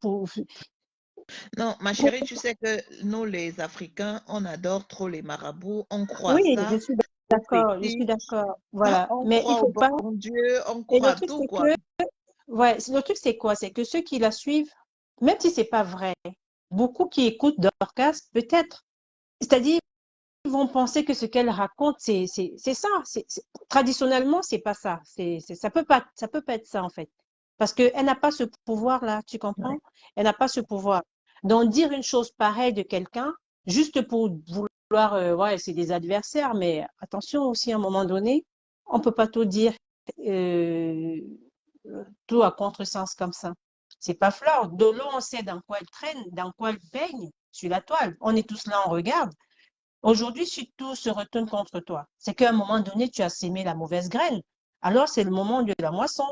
Non, ma chérie, tu sais que nous, les Africains, on adore trop les marabouts, on croit Oui, ça, au je suis fétiche, d'accord. Voilà. on Mais il croit au faut pas. bon Dieu, on Et croit le à truc, tout, c'est quoi. que, ouais, le truc, c'est quoi? C'est que ceux qui la suivent, même si c'est pas vrai, beaucoup qui écoutent Dorcas, peut-être. C'est-à-dire, ils vont penser que ce qu'elle raconte, c'est ça. Traditionnellement, c'est pas ça. Ça peut pas être ça, en fait. Parce qu'elle n'a pas ce pouvoir-là, tu comprends? Elle n'a pas ce pouvoir. Donc, dire une chose pareille de quelqu'un, juste pour vouloir, ouais, c'est des adversaires, mais attention aussi, à un moment donné, on peut pas tout dire, euh, tout à contresens comme ça. C'est pas Flore. De l'eau, on sait dans quoi elle traîne, dans quoi elle baigne sur la toile. On est tous là, on regarde. Aujourd'hui, si tout se retourne contre toi, c'est qu'à un moment donné, tu as sémé la mauvaise graine. Alors, c'est le moment de la moisson.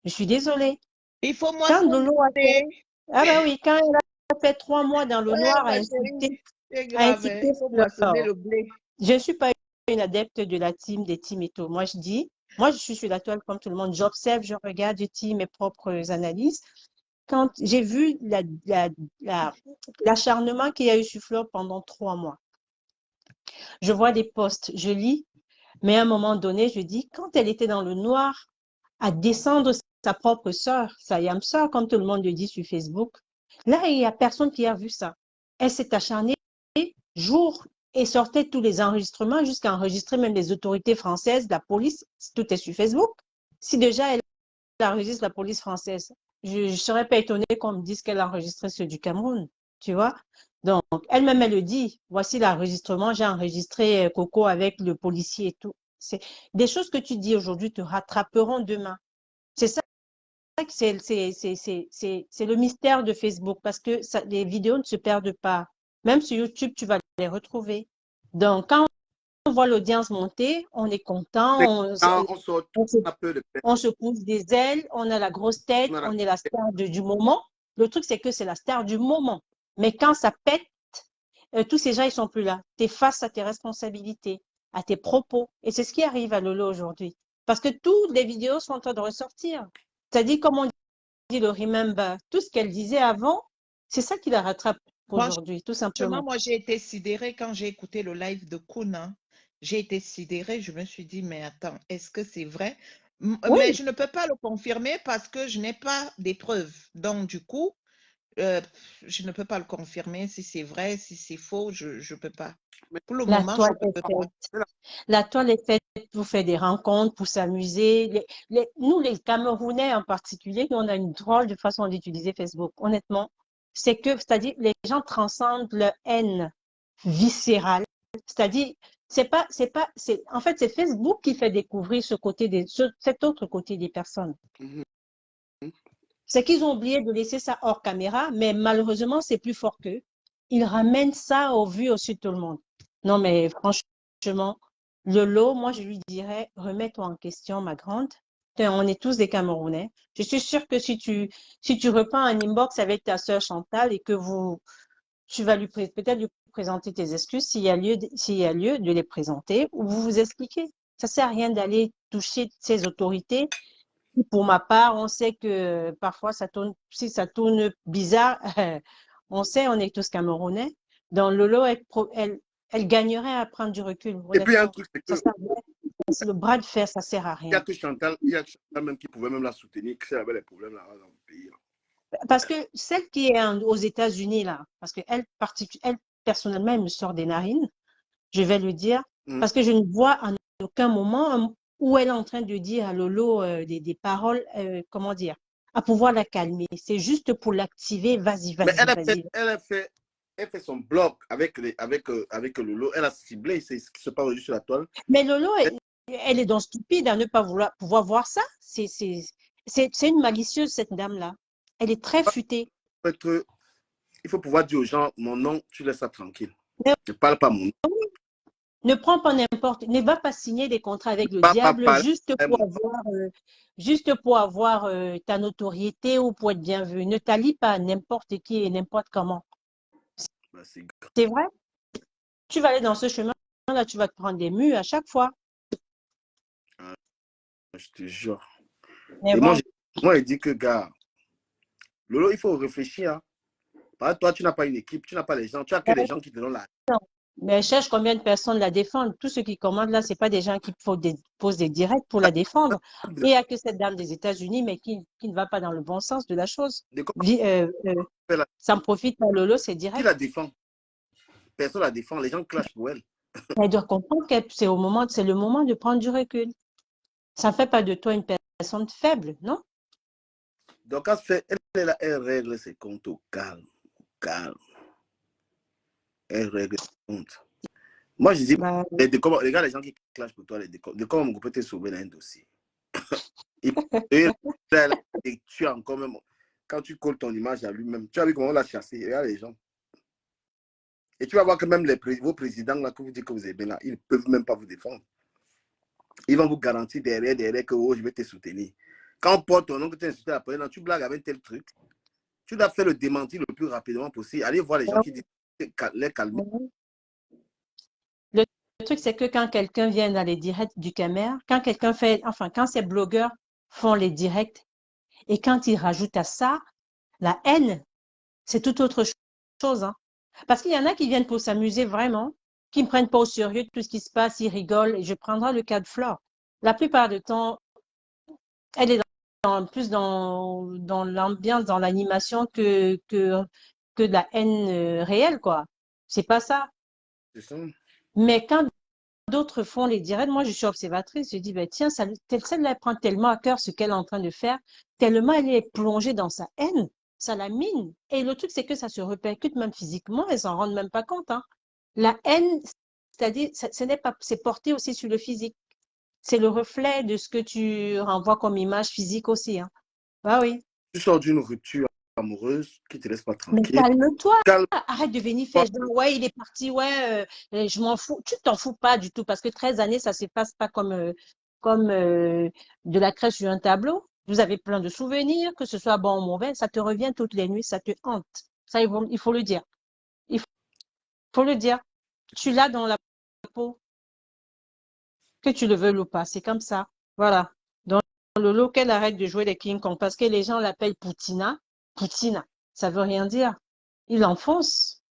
Je suis désolée. Il faut Quand Lolo a fait, moissonner. ah ben oui, quand elle a fait 3 mois dans le Ouais, noir ma chérie, c'est à grave, hein. insulter Il faut moissonner Fleur. le blé. Je ne suis pas une adepte de la team des teams et tout. Moi, je dis, moi, je suis sur la toile comme tout le monde. J'observe, je regarde, je tire mes propres analyses. Quand j'ai vu l'acharnement qu'il y a eu sur Fleur pendant 3 mois, je vois des posts, je lis, mais à un moment donné, je dis, quand elle était dans le noir, à descendre sa propre sœur, sa yam sœur, comme tout le monde le dit sur Facebook, là, il n'y a personne qui a vu ça. Elle s'est acharnée jour et sortait tous les enregistrements jusqu'à enregistrer même les autorités françaises, la police, tout est sur Facebook. Si déjà elle enregistre la police française, je ne serais pas étonnée qu'on me dise qu'elle a enregistré ceux du Cameroun, tu vois. Donc, elle-même, elle le dit, voici l'enregistrement, j'ai enregistré Coco avec le policier et tout. C'est des choses que tu dis aujourd'hui te rattraperont demain. C'est ça que c'est le mystère de Facebook parce que ça, les vidéos ne se perdent pas. Même sur YouTube, tu vas les retrouver. Donc, quand on voit l'audience monter, on est content, Quand on sort, on se, on a peur de perdre. on se pousse des ailes, on a la grosse tête, On a la- on est la star du moment. Le truc, c'est que c'est la star du moment. Mais quand ça pète, tous ces gens, ils sont plus là. Tu es face à tes responsabilités, à tes propos. Et c'est ce qui arrive à Lolo aujourd'hui. Parce que toutes les vidéos sont en train de ressortir. C'est-à-dire, comme on dit le remember, tout ce qu'elle disait avant, c'est ça qui la rattrape aujourd'hui, tout Franchement, simplement. moi, j'ai été sidérée quand j'ai écouté le live de Kuna. J'ai été sidérée. Je me suis dit, mais attends, est-ce que c'est vrai? Mais Oui, je ne peux pas le confirmer parce que je n'ai pas des preuves. Donc, du coup, euh, je ne peux pas le confirmer si c'est vrai, si c'est faux, je ne peux pas. Mais Pour le la moment, je toile ne est peux pas. faite. La toile est faite pour faire des rencontres, pour s'amuser. Nous, les Camerounais en particulier, nous, on a une drôle de façon d'utiliser Facebook. Honnêtement, c'est-à-dire, les gens transcendent leur haine viscérale. C'est-à-dire, en fait, c'est Facebook qui fait découvrir cet autre côté des personnes. Mhm. C'est qu'ils ont oublié de laisser ça hors caméra, mais malheureusement, c'est plus fort qu'eux. Ils ramènent ça au vu au-dessus de tout le monde. Non, mais franchement, Lolo, moi, je lui dirais, remets-toi en question, ma grande. On est tous des Camerounais. Je suis sûre que si tu reprends un inbox avec ta sœur Chantal et que tu vas peut-être lui présenter tes excuses s'il y a lieu de les présenter ou vous vous expliquez. Ça sert à rien d'aller toucher ces autorités. Pour ma part, on sait que parfois si ça tourne bizarre, on sait, on est tous Camerounais. Dans Lolo, elle gagnerait à prendre du recul, Et puis, un honnêtement. truc, c'est Ça que sert à rien. C'est le bras de fer, ça sert à rien. il y a que Chantal même qui pouvait même la soutenir, que si elle avait les problèmes là dans le pays. Parce que celle qui est aux États-Unis, là, parce qu'elle, elle, personnellement, elle me sort des narines, je vais le dire, Mhm. parce que je ne vois en aucun moment où elle est en train de dire à Lolo des paroles, comment dire, à pouvoir la calmer. C'est juste pour l'activer, vas-y, Mais vas-y, vas-y. elle fait son blog avec Lolo. Elle a ciblé ce qui se passe aujourd'hui sur la toile. Mais Lolo, elle est donc stupide à ne pas pouvoir voir ça. C'est une malicieuse, cette dame-là. Elle est très futée. Il faut pouvoir dire aux gens, mon nom, tu laisses ça tranquille. Ne parle pas mon nom. Ne prends pas ne va pas signer des contrats avec le Pas diable parler juste à pour mon nom. avoir ta notoriété ou pour être bien vu. Ne t'allie pas à n'importe qui et n'importe comment. Ben, c'est grave. C'est vrai? Tu vas aller dans ce chemin-là, tu vas te prendre des murs à chaque fois. Je te jure. Mais Et bon, moi, je dis que, gars, Lolo, il faut réfléchir. Hein. Parce que toi, tu n'as pas une équipe, tu n'as pas les gens, tu as que les gens qui te donnent la. mais cherche combien de personnes la défendent. Tous ceux qui commandent là, ce n'est pas des gens qui posent des directs pour la défendre. Et il n'y a que cette dame des États-Unis, mais qui ne va pas dans le bon sens de la chose. De comment Ça me profite à Lolo, c'est qui la direct. défend? Personne la défend, les gens clashent pour elle. Elle doit comprendre que c'est le moment de prendre du recul. Ça ne fait pas de toi une personne faible, non? Donc, elle règle ses comptes au calme. Au calme. Elle règle ses comptes. Moi, je dis, Bah, les gars, les gens qui clashent pour toi, les décombres, on peut te sauver dans un dossier. Et tu as encore même, quand tu colles ton image à lui-même, tu as vu comment on l'a chassé. Regarde les gens. Et tu vas voir que même vos présidents, là, que vous dites que vous êtes bien là, ils ne peuvent même pas vous défendre. Ils vont vous garantir derrière que oh, je vais te soutenir. Quand on porte ton nom, que tu as insulté la première, tu blagues avec tel truc, tu dois faire le démenti le plus rapidement possible. Allez voir les gens qui disent les calmer. Le truc, c'est que quand quelqu'un vient dans les directs du Camer, quand quelqu'un fait, enfin, quand ces blogueurs font les directs et quand ils rajoutent à ça la haine, c'est tout autre chose. Hein. Parce qu'il y en a qui viennent pour s'amuser vraiment, qui ne prennent pas au sérieux tout ce qui se passe, ils rigolent. Et je prendrai le cas de Flore. La plupart du temps, elle est plus dans l'ambiance, dans l'animation que de la haine réelle, quoi. C'est pas ça. C'est ça. Mais quand d'autres font les directs, moi je suis observatrice, je dis, ben, tiens, celle-là prend tellement à cœur ce qu'elle est en train de faire, tellement elle est plongée dans sa haine, ça la mine. Et le truc, c'est que ça se répercute même physiquement, elles s'en rendent même pas compte. Hein. La haine, c'est-à-dire, ce n'est pas, c'est porté aussi sur le physique. C'est le reflet de ce que tu renvoies comme image physique aussi. Hein. Ah oui. Tu sors d'une rupture amoureuse qui ne te laisse pas Mais tranquille. calme-toi, Calme. arrête de venir faire genre, ouais, il est parti, ouais, je m'en fous. Tu t'en fous pas du tout parce que 13 années, ça se passe pas comme de la crèche sur un tableau. Vous avez plein de souvenirs, que ce soit bon ou mauvais, ça te revient toutes les nuits, ça te hante. Ça, il faut le dire. Il faut le dire. Tu l'as dans la peau, que tu le veux ou pas, c'est comme ça. Voilà. Donc, le lot qu'elle arrête de jouer les King Kong parce que les gens l'appellent Poutina. Poutina, ça veut rien dire. Il enfonce.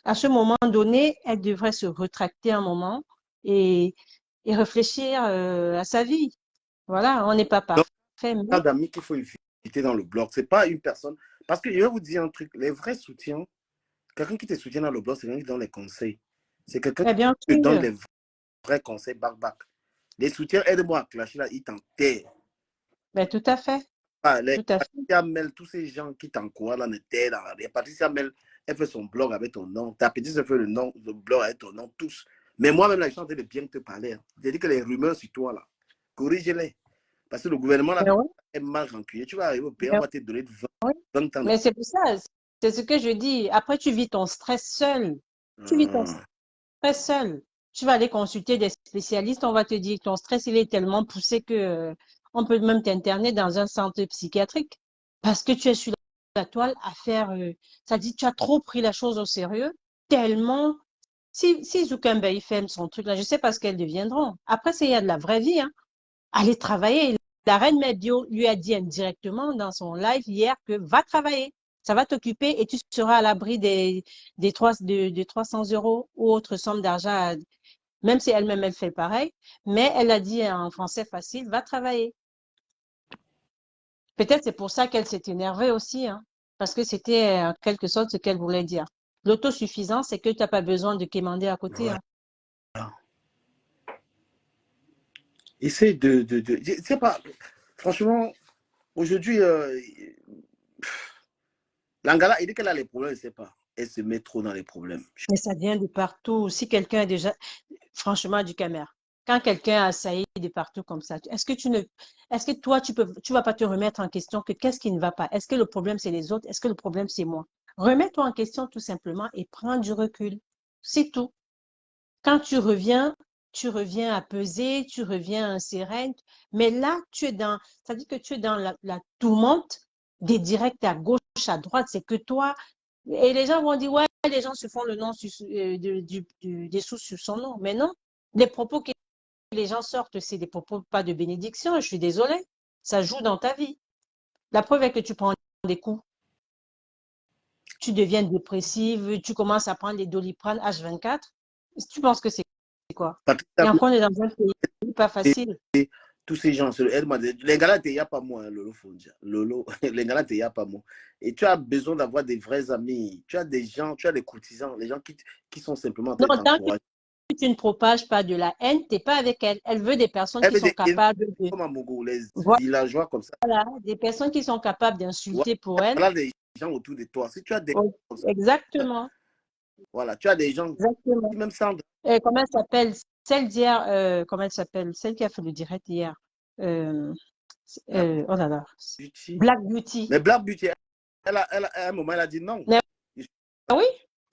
À ce moment donné, elle devrait se retracter un moment et réfléchir à sa vie. Voilà, on n'est pas Donc, parfait. pas d'amis qu'il faut éviter dans le blog. Ce n'est pas une personne. Parce que je vais vous dire un truc, les vrais soutiens, quelqu'un qui te soutient dans le blog, c'est quelqu'un qui donne les conseils. C'est quelqu'un Mais bien qui te donne sûr, les vrais conseils back. Les soutiens, aide-moi à clasher là, ils t'enterrent. mais tout à fait, Ah, les tout à fait. Patricia Mel, tous ces gens qui t'encouragent là, ne t'aident dans rien. Patricia Mel, elle fait son blog avec ton nom. Ta petite se fait le blog avec ton nom, tous. Mais moi-même, là, je suis en train de bien te parler. Hein. J'ai dit que les rumeurs sur toi, là, corrige-les. Parce que le gouvernement là, Mais oui, est mal rancunier. Tu vas arriver au pays, on mais va te donner 20, oui. 20 ans. Mais c'est pour ça, c'est ce que je dis. Après, tu vis ton stress seul. Tu vis ton stress seul. Tu vas aller consulter des spécialistes, on va te dire que ton stress, il est tellement poussé que on peut même t'interner dans un centre psychiatrique parce que tu es sur la toile à faire, ça dit, tu as trop pris la chose au sérieux, tellement, si Zuckerberg il fait son truc là, je sais pas ce qu'elles deviendront. Après, il y a de la vraie vie, hein. Aller travailler. La reine Medio lui a dit indirectement dans son live hier que va travailler. Ça va t'occuper et tu seras à l'abri des 300 € ou autre somme d'argent, même si elle-même elle fait pareil. Mais elle a dit en français facile, va travailler. Peut-être c'est pour ça qu'elle s'est énervée aussi, hein, parce que c'était en quelque sorte ce qu'elle voulait dire. L'autosuffisance, c'est que tu n'as pas besoin de quémander à côté. Voilà. Hein. Essaye je sais pas, franchement, aujourd'hui, Langala, il dit qu'elle a les problèmes, je ne sais pas. Elle se met trop dans les problèmes. Mais ça vient de partout. Si quelqu'un est déjà, franchement, du Camer, quand quelqu'un a assailli de partout comme ça, est-ce que toi, tu vas pas te remettre en question que qu'est-ce qui ne va pas? Est-ce que le problème, c'est les autres? Est-ce que le problème, c'est moi? Remets-toi en question tout simplement et prends du recul. C'est tout. Quand tu reviens apaisé, tu reviens sereine. Mais là, ça dit que tu es dans la tourmente des directs à gauche, à droite. C'est que toi, et les gens vont dire, ouais, les gens se font le nom des sous sur son nom. Mais non, les propos que les gens sortent, c'est des propos pas de bénédiction. Je suis désolée. Ça joue dans ta vie. La preuve est que tu prends des coups. Tu deviens dépressive, tu commences à prendre des Doliprane H24. Tu penses que c'est quoi? Et encore, on est dans un pays pas facile. Tous ces gens, elle m'a dit, les gars, il n'y a pas moi, Lolo Fondia. Lolo, les gars, il n'y a pas moi. Et tu as besoin d'avoir des vrais amis. Tu as des gens, tu as des courtisans, les gens qui sont simplement en train Non, de tant t'encourager. que tu ne propages pas de la haine, tu n'es pas avec elle. Elle veut des personnes Elle qui veut sont des capables de. comme à Mogo, les Voilà, villageois comme ça. des personnes qui sont capables d'insulter pour elle. Voilà les gens autour de toi. Si tu as des Oh, comme ça, exactement, voilà, tu as des gens exactement. qui même sans Comment elle s'appelle? Celle d'hier, comment elle s'appelle? Celle qui a fait le direct hier. Euh, oh là là. beauty. Black Beauty. Mais Black Beauty, à un moment, elle a dit non. Mais Je suis oui,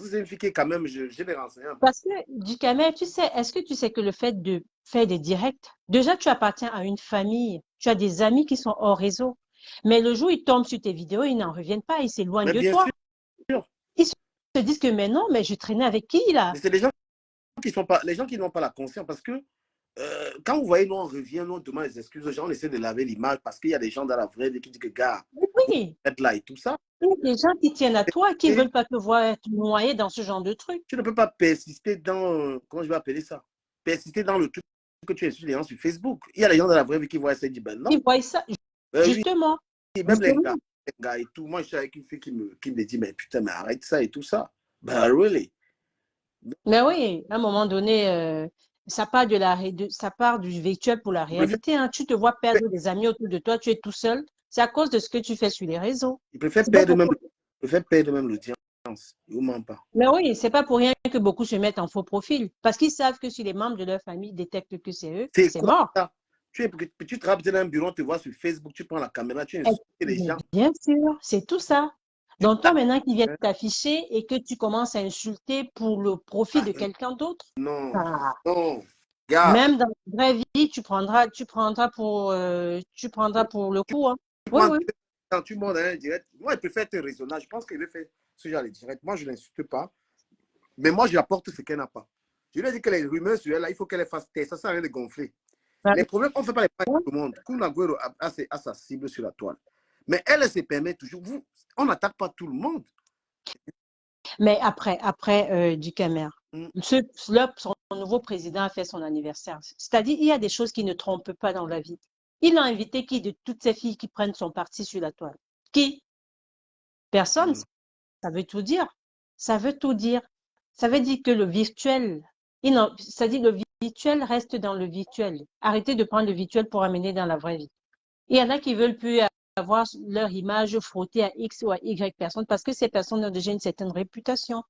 c'est une fille qui est quand même, je l'ai renseigné un peu. Parce que, Ducamer, tu sais, est-ce que tu sais que le fait de faire des directs, déjà, tu appartiens à une famille, tu as des amis qui sont hors réseau. Mais le jour où ils tombent sur tes vidéos, ils n'en reviennent pas, ils s'éloignent Mais de bien toi. sûr, Ils se disent que, mais non, mais je traînais avec qui, là? mais c'est les gens qui sont pas, les gens qui n'ont pas la conscience parce que quand vous voyez, nous on revient, nous on demande des excuses aux gens, on essaie de laver l'image parce qu'il y a des gens dans la vraie vie qui disent que gars, Oui, être là et tout ça. il y a des gens qui tiennent à toi, qui ne Et veulent pas te voir être noyé dans ce genre de truc. tu ne peux pas persister dans, comment je vais appeler ça, persister dans le truc que tu insultes les gens sur Facebook. Il y a des gens dans la vraie vie qui voient ça et disent ben non, Ils voient ça, oui, justement. même Justement. les gars et tout. Moi je suis avec une fille qui me dit mais putain, mais arrête ça et tout ça. Ben really. Mais oui, à un moment donné, ça part ça part du virtuel pour la Il préfère, réalité, hein. Tu te vois perdre des amis autour de toi, tu es tout seul. C'est à cause de ce que tu fais sur les réseaux. il préfère C'est pas perdre pour... même, il préfère perdre même l'audience. Il ne ment pas. Mais oui, c'est pas pour rien que beaucoup se mettent en faux profil. Parce qu'ils savent que si les membres de leur famille détectent que c'est eux, C'est c'est quoi mort. ça? Tu travailles dans un bureau, on te voit sur Facebook, tu prends la caméra, tu insultes les Mais gens. bien sûr, c'est tout ça. Tu Donc toi, tapes. maintenant, qui viens t'afficher et que tu commences à insulter pour le profit Ah, de quelqu'un d'autre, non, ah, non, gars, même dans la vraie vie, tu prendras pour le coup, hein. tu Oui, prends, oui. quand tu montes dans un direct, moi, il préfère être raisonnable. Je pense qu'il veut faire ce genre de direct. Moi, je ne l'insulte pas, mais moi, je apporte ce qu'elle n'a pas. Je lui ai dit que les rumeurs sur elle, là, il faut qu'elle fasse taire. Ça sert à rien de gonfler. Bah, Les problèmes, on ne fait pas les pains de tout le monde. Kun Agüero a sa cible sur la toile. Mais elle se permet toujours. On n'attaque pas tout le monde. mais après du Camer, Mm. son nouveau président a fait son anniversaire. C'est-à-dire, il y a des choses qui ne trompent pas dans la vie. Il a invité qui de toutes ces filles qui prennent son parti sur la toile? Qui? Personne. Mm. Ça veut tout dire. Ça veut tout dire. Ça veut dire que le virtuel, ça dit le virtuel reste dans le virtuel. Arrêtez de prendre le virtuel pour amener dans la vraie vie. Il y en a qui veulent plus avoir leur image frottée à X ou à Y personnes parce que ces personnes ont déjà une certaine réputation.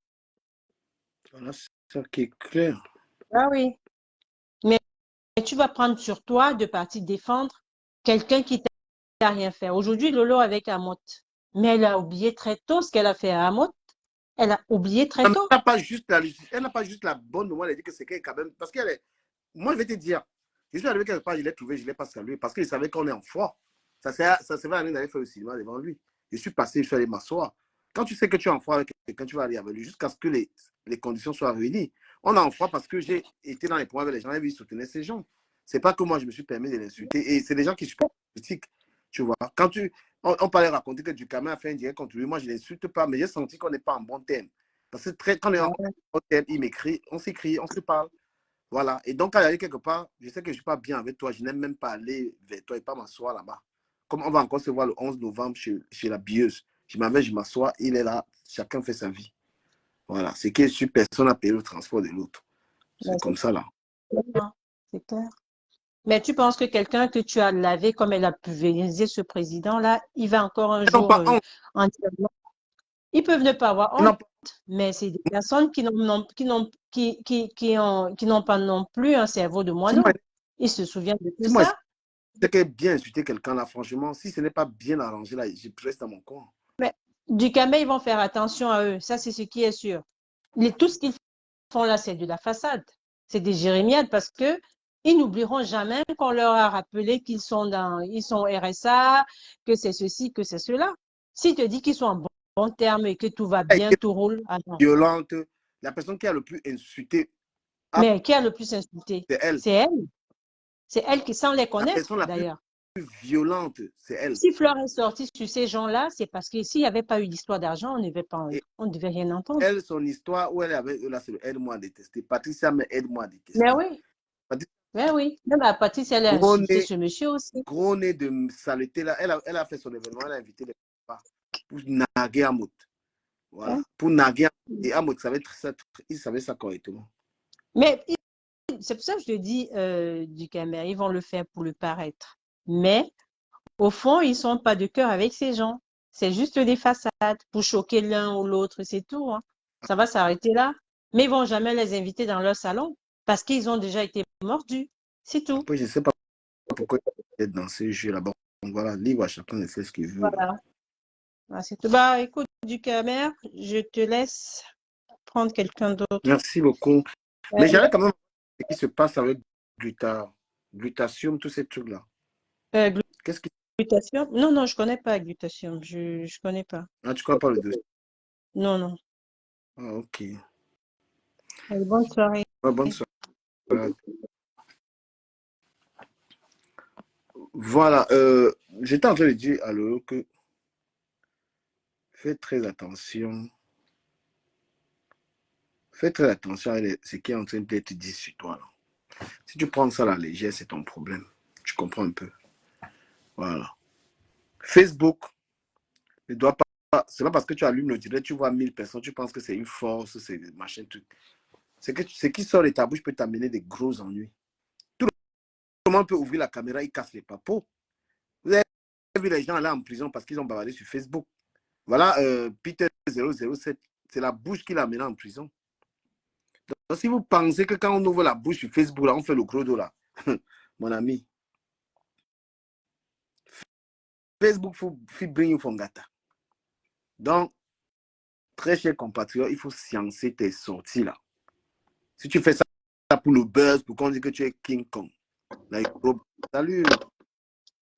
Voilà, c'est ça qui est clair. Ah oui. Mais tu vas prendre sur toi de partir défendre quelqu'un qui t'a rien fait. Aujourd'hui, Lolo avec Amot. Mais elle a oublié très tôt ce qu'elle a fait à Amot. Elle a oublié très Elle tôt. n'a pas juste elle n'a pas juste la bonne moment de dire que c'est qu'elle quand même. Parce qu'elle est. Moi, je vais te dire, je suis arrivé quelque part, je l'ai trouvé, je ne l'ai pas salué parce qu'il savait qu'on est en foi. Ça servait à rien d'aller faire le cinéma devant lui. Je suis passé, je suis allé m'asseoir. Quand tu sais que tu es en foi avec quelqu'un, tu vas aller avec lui jusqu'à ce que les conditions soient réunies. On est en foi parce que j'ai été dans les points avec les gens et lui soutenir ces gens. C'est pas que moi, je me suis permis de l'insulter. Et c'est des gens qui sont critiques. Tu vois, quand on parlait raconter que Ducamer a fait un direct contre lui, moi, je ne l'insulte pas, mais j'ai senti qu'on n'est pas en bon terme. Parce que quand on est en bon terme, il m'écrit, on s'écrit, on se parle. Voilà. Et donc, quand il y a quelque part, je sais que je ne suis pas bien avec toi, je n'aime même pas aller vers toi et pas m'asseoir là-bas. Comme on va encore se voir le 11 novembre chez la bieuse. Je m'en vais, je m'assois, il est là, chacun fait sa vie. Voilà. C'est que sur personne n'a payé le transport de l'autre. C'est comme ça, là. C'est clair. Mais tu penses que quelqu'un que tu as lavé comme elle a pulvérisé ce président-là, il va encore un jour en dire non. Ils peuvent ne pas avoir honte, mais c'est des personnes qui n'ont pas non plus un cerveau de moineau. Ils se souviennent de tout ça. C'est que bien insulter quelqu'un là, franchement, si ce n'est pas bien arrangé là, je reste dans mon coin. Mais Ducamer, ils vont faire attention à eux. Ça, c'est ce qui est sûr. Tout ce qu'ils font là, c'est de la façade. C'est des jérémiades parce que ils n'oublieront jamais qu'on leur a rappelé qu'ils sont RSA, que c'est ceci, que c'est cela. S'ils te disent qu'ils sont en bon terme et que tout va bien, tout roule. Alors. Violente, la personne qui a le plus insulté. Mais qui a le plus insulté? C'est elle. C'est elle. C'est elle qui, sans les connaître, d'ailleurs. La plus violente, c'est elle. Si Fleur est sortie sur ces gens-là, c'est parce que s'il n'y avait pas eu d'histoire d'argent, on ne devait rien entendre. Elle, son histoire, où elle avait, là, c'est le aide-moi à détester. Patricia, mais aide-moi à détester. Mais oui. Mais oui. Même Patricia, elle a insulté ce monsieur aussi. Gros nez de saleté, là. Elle a fait son événement, elle a invité les papas pour naguer Amout. Voilà. Hein? Pour naguer Amout. Et Amout il savait ça correctement. Mais c'est pour ça que je te dis, Ducamer, ils vont le faire pour le paraître. Mais au fond, ils ne sont pas de cœur avec ces gens. C'est juste des façades pour choquer l'un ou l'autre, c'est tout. Hein. Ça va s'arrêter là. Mais ils ne vont jamais les inviter dans leur salon parce qu'ils ont déjà été mordus. C'est tout. Après, je ne sais pas pourquoi ils sont dans ce jeu là-bas. Donc voilà, libre à chacun de faire ce qu'il veut. Voilà. C'est tout. Bah, écoute, Ducamer, je te laisse prendre quelqu'un d'autre. Merci beaucoup. Mais j'aimerais quand même ce qui se passe avec glutatium, tous ces trucs-là. Qu'est-ce qui... Glutatium? Non, je connais pas glutatium. Je connais pas. Ah, tu crois pas le dossier? Non. Ah, ok. Allez, bonne soirée. Ouais, bonne soirée. Voilà. J'étais en train de dire à Lolo que fais très attention. Fais très attention à ce qui est en train d'être dit sur toi. Là. Si tu prends ça à la légère, c'est ton problème. Tu comprends un peu. Voilà. Facebook ne doit pas. C'est pas parce que tu allumes le direct, tu vois 1000 personnes, tu penses que c'est une force, c'est machin, truc. C'est que ce qui sort de ta bouche peut t'amener des gros ennuis. Tout le monde peut ouvrir la caméra, il casse les papos. Vous avez vu les gens là en prison parce qu'ils ont bavardé sur Facebook. Voilà, Peter 007, c'est la bouche qui l'a amené en prison. Donc, si vous pensez que quand on ouvre la bouche sur Facebook, là, on fait le gros dos là, mon ami, Facebook, faut bring you from gata. Donc, très chers compatriotes, il faut sciencer tes sorties là. Si tu fais ça pour le buzz, pour qu'on dise que tu es King Kong. Like, salut.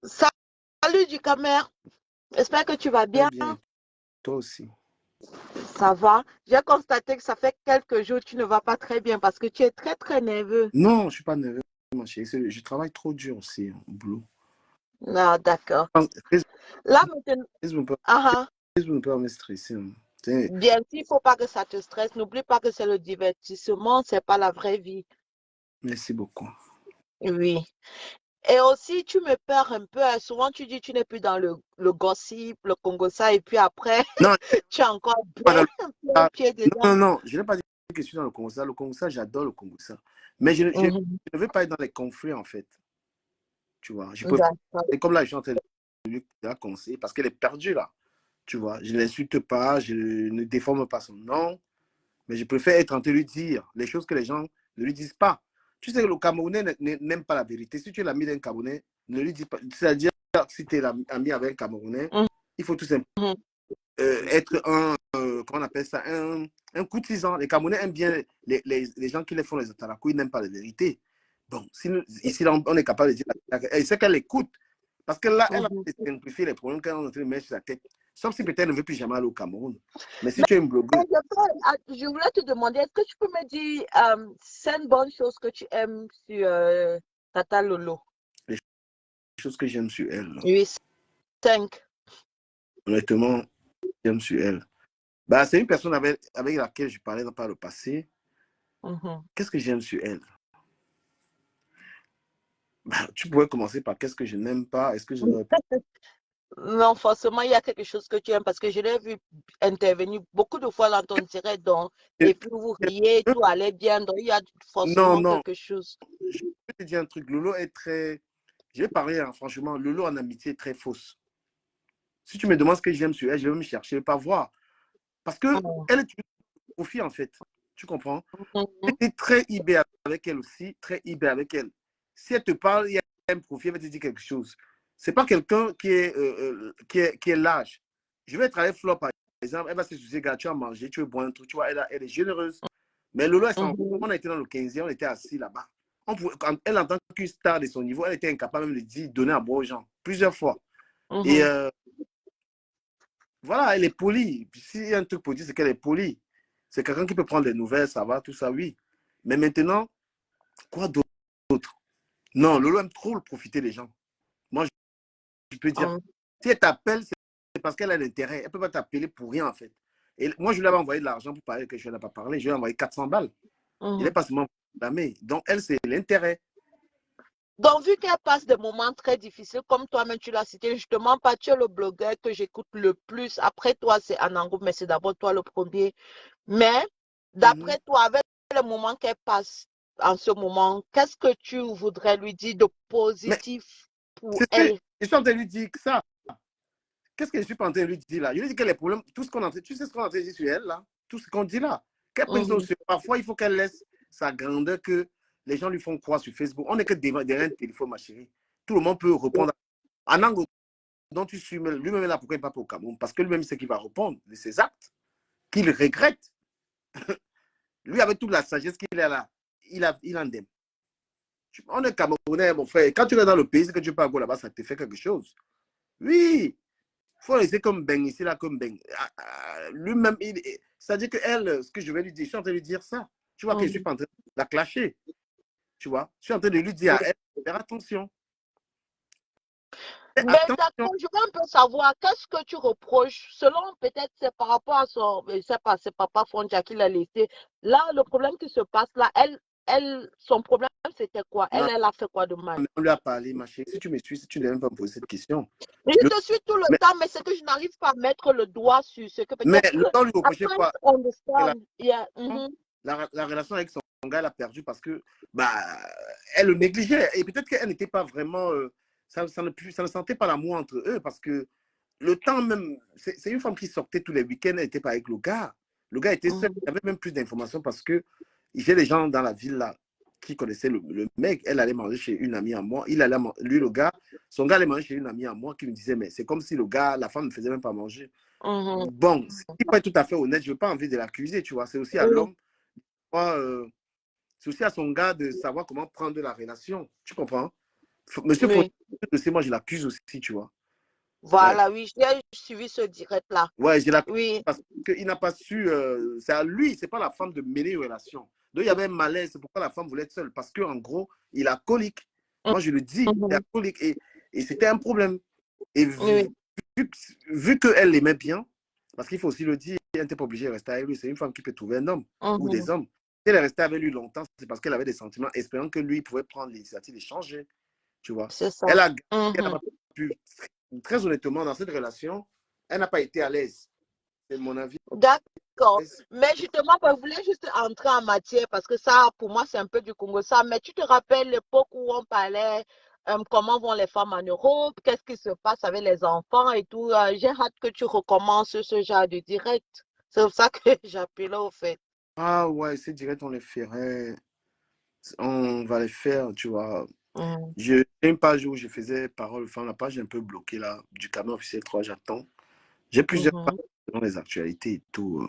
Salut du Camer. J'espère que tu vas bien. Bien. Toi aussi. Ça va. J'ai constaté que ça fait quelques jours que tu ne vas pas très bien parce que tu es très, très nerveux. Non, je ne suis pas nerveux, ma chérie. Je travaille trop dur aussi au boulot. Ah, d'accord. Là, maintenant... Facebook ne peut pas me stresser. Hein. Bien sûr, il ne faut pas que ça te stresse. N'oublie pas que c'est le divertissement, ce n'est pas la vraie vie. Merci beaucoup. Oui. Et aussi, tu me perds un peu. Souvent, tu dis que tu n'es plus dans le gossip, le Congossa, et puis après, non, tu as encore plein pied dedans. Non, je n'ai pas dit que je suis dans le Congossa. Le Congossa, j'adore le Congossa. Mais je ne veux pas être dans les conflits, en fait. Tu vois, c'est comme là, je suis en train de lui conseiller parce qu'elle est perdue, là. Tu vois, je ne l'insulte pas, je ne déforme pas son nom, mais je préfère être en train de lui dire les choses que les gens ne lui disent pas. Tu sais que le Camerounais n'aime pas la vérité. Si tu es l'ami d'un Camerounais, ne lui dis pas. C'est-à-dire, si tu es l'ami avec un Camerounais, il faut tout simplement être comment on appelle ça, un courtisan. Les Camerounais aiment bien les gens qui les font les atarakou, ils n'aiment pas la vérité. Bon, ici, on est capable de dire, et c'est qu'elle écoute. Parce que là, elle a simplifié les problèmes qu'elle est en train de mettre sur sa tête. Sauf si peut-être elle ne veut plus jamais aller au Cameroun. Mais si tu es une blogueuse. Je voulais te demander, est-ce que tu peux me dire 5 bonnes choses que tu aimes sur Tata Lolo? Les choses que j'aime sur elle. Oui, 5. Honnêtement, j'aime sur elle. Bah, c'est une personne avec laquelle je parlais par le passé. Qu'est-ce que j'aime sur elle? Bah, tu pourrais commencer par qu'est-ce que je n'aime pas? Est-ce que je n'aurais pas... Non, forcément, il y a quelque chose que tu aimes parce que je l'ai vu intervenir beaucoup de fois dans ton direct. Et puis vous riez, tout allait bien. Donc, il y a forcément quelque chose. Je peux te dire un truc. Lolo est très... Je vais parler, hein, franchement. Lolo en amitié est très fausse. Si tu me demandes ce que j'aime sur elle, je vais me chercher, je ne vais pas voir. Parce qu'elle est une profil, en fait. Tu comprends? Tu es très hibé avec elle aussi, très hibé avec elle. Si elle te parle, il y a un profil, elle va te dire quelque chose. Ce n'est pas quelqu'un qui est lâche. Je vais être avec Flore, par exemple, elle va se soucier, tu vas manger, tu veux boire un truc, tu vois, elle est généreuse. Mais Lolo, on a été dans le 15e, on était assis là-bas. Elle, en tant que star de son niveau, elle était incapable même de dire, donner à boire aux gens, plusieurs fois. Et voilà, elle est polie. S'il y a un truc pour dire, c'est qu'elle est polie. C'est quelqu'un qui peut prendre des nouvelles, ça va, tout ça, oui. Mais maintenant, quoi d'autre? Non, Lolo aime trop le profiter des gens. Moi, je peux dire, si elle t'appelle, c'est parce qu'elle a l'intérêt. Elle ne peut pas t'appeler pour rien, en fait. Et moi, je lui avais envoyé de l'argent pour parler que je n'ai pas parlé. Je lui ai envoyé 400 balles. Il n'est pas seulement damé. Donc, elle, c'est l'intérêt. Donc, vu qu'elle passe des moments très difficiles, comme toi-même tu l'as cité, justement, pas tu es le blogueur que j'écoute le plus. Après toi, c'est Anango, mais c'est d'abord toi le premier. Mais, d'après toi, avec les moments qu'elle passe en ce moment, qu'est-ce que tu voudrais lui dire de positif pour elle? Je suis en train de lui dire que ça. Qu'est-ce que je suis pas en train de lui dire là? Je lui dis que les problèmes, tout ce qu'on a fait, tu sais ce qu'on a fait sur elle là? Tout ce qu'on dit là. Parfois, il faut qu'elle laisse sa grandeur que les gens lui font croire sur Facebook. On n'est que derrière un téléphone, ma chérie. Tout le monde peut répondre. En angle dont tu suis, lui-même là, pourquoi il ne va pas au Cameroun? Parce que lui-même, c'est qu'il va répondre de ses actes, qu'il regrette. Lui, avec toute la sagesse qu'il a là, il en aime. On est Camerounais, mon frère. Quand tu es dans le pays, c'est que tu pars là-bas, ça te fait quelque chose. Oui, il faut laisser comme Ben ici, là, comme Ben. Lui-même, c'est-à-dire que elle, ce que je vais lui dire, je suis en train de lui dire ça. Tu vois que je suis pas en train de la clasher. Tu vois, je suis en train de lui dire à elle, faire attention. Mais d'accord, je veux un peu savoir, qu'est-ce que tu reproches, selon peut-être c'est par rapport à son, je sais pas, c'est Papa Fonja qui l'a laissé. Là, le problème qui se passe là, son problème c'était quoi? Non, Elle a fait quoi de mal? on lui a parlé, ma chérie. Si tu me suis, si tu ne viens pas me poser cette question. Je te suis tout le temps, mais c'est que je n'arrive pas à mettre le doigt sur ce que Mais peut-être. le temps lui reprochait quoi? La relation avec son gars, elle a perdu parce que bah, elle le négligeait. Et peut-être qu'elle n'était pas vraiment. Ça ne sentait pas l'amour entre eux parce que le temps même. C'est une femme qui sortait tous les week-ends, elle n'était pas avec le gars. Le gars était seul. Il y avait même plus d'informations parce que j'ai des gens dans la ville là qui connaissaient le mec. Elle allait manger chez une amie à moi. Lui, le gars, son gars allait manger chez une amie à moi qui me disait, mais c'est comme si le gars, la femme ne faisait même pas manger. Bon, si pas tout à fait honnête, je n'ai pas envie de l'accuser, tu vois. C'est aussi à l'homme, c'est aussi à son gars de savoir comment prendre la relation. Tu comprends? Monsieur Fossé, moi, je l'accuse aussi, tu vois. Voilà, oui, j'ai suivi ce direct-là. Ouais, je l'accuse Oui. parce qu'il n'a pas su. C'est à lui, c'est pas la femme de mêler une relation. Donc, il y avait un malaise. C'est pourquoi la femme voulait être seule. Parce qu'en gros, il a colique. Moi, je le dis, il a colique. Et c'était un problème. Et vu qu'elle l'aimait bien, parce qu'il faut aussi le dire, elle n'était pas obligée de rester avec lui. C'est une femme qui peut trouver un homme ou des hommes. Si elle est restée avec lui longtemps, c'est parce qu'elle avait des sentiments, espérant que lui pouvait prendre l'initiative de changer. Tu vois. C'est ça. Elle n'a pas pu, très honnêtement, dans cette relation, elle n'a pas été à l'aise. C'est mon avis. D'accord. Mais justement, je voulais juste entrer en matière parce que ça, pour moi, c'est un peu du Congo. Ça. Mais tu te rappelles l'époque où on parlait comment vont les femmes en Europe, qu'est-ce qui se passe avec les enfants et tout. J'ai hâte que tu recommences ce genre de direct. C'est pour ça que j'appelais au fait. Ah ouais, ces directs, on les ferait. On va les faire, tu vois. J'ai une page où je faisais parole femme, la page est un peu bloquée là, du Cameroun officiel 3, j'attends. J'ai plusieurs pages dans les actualités et tout.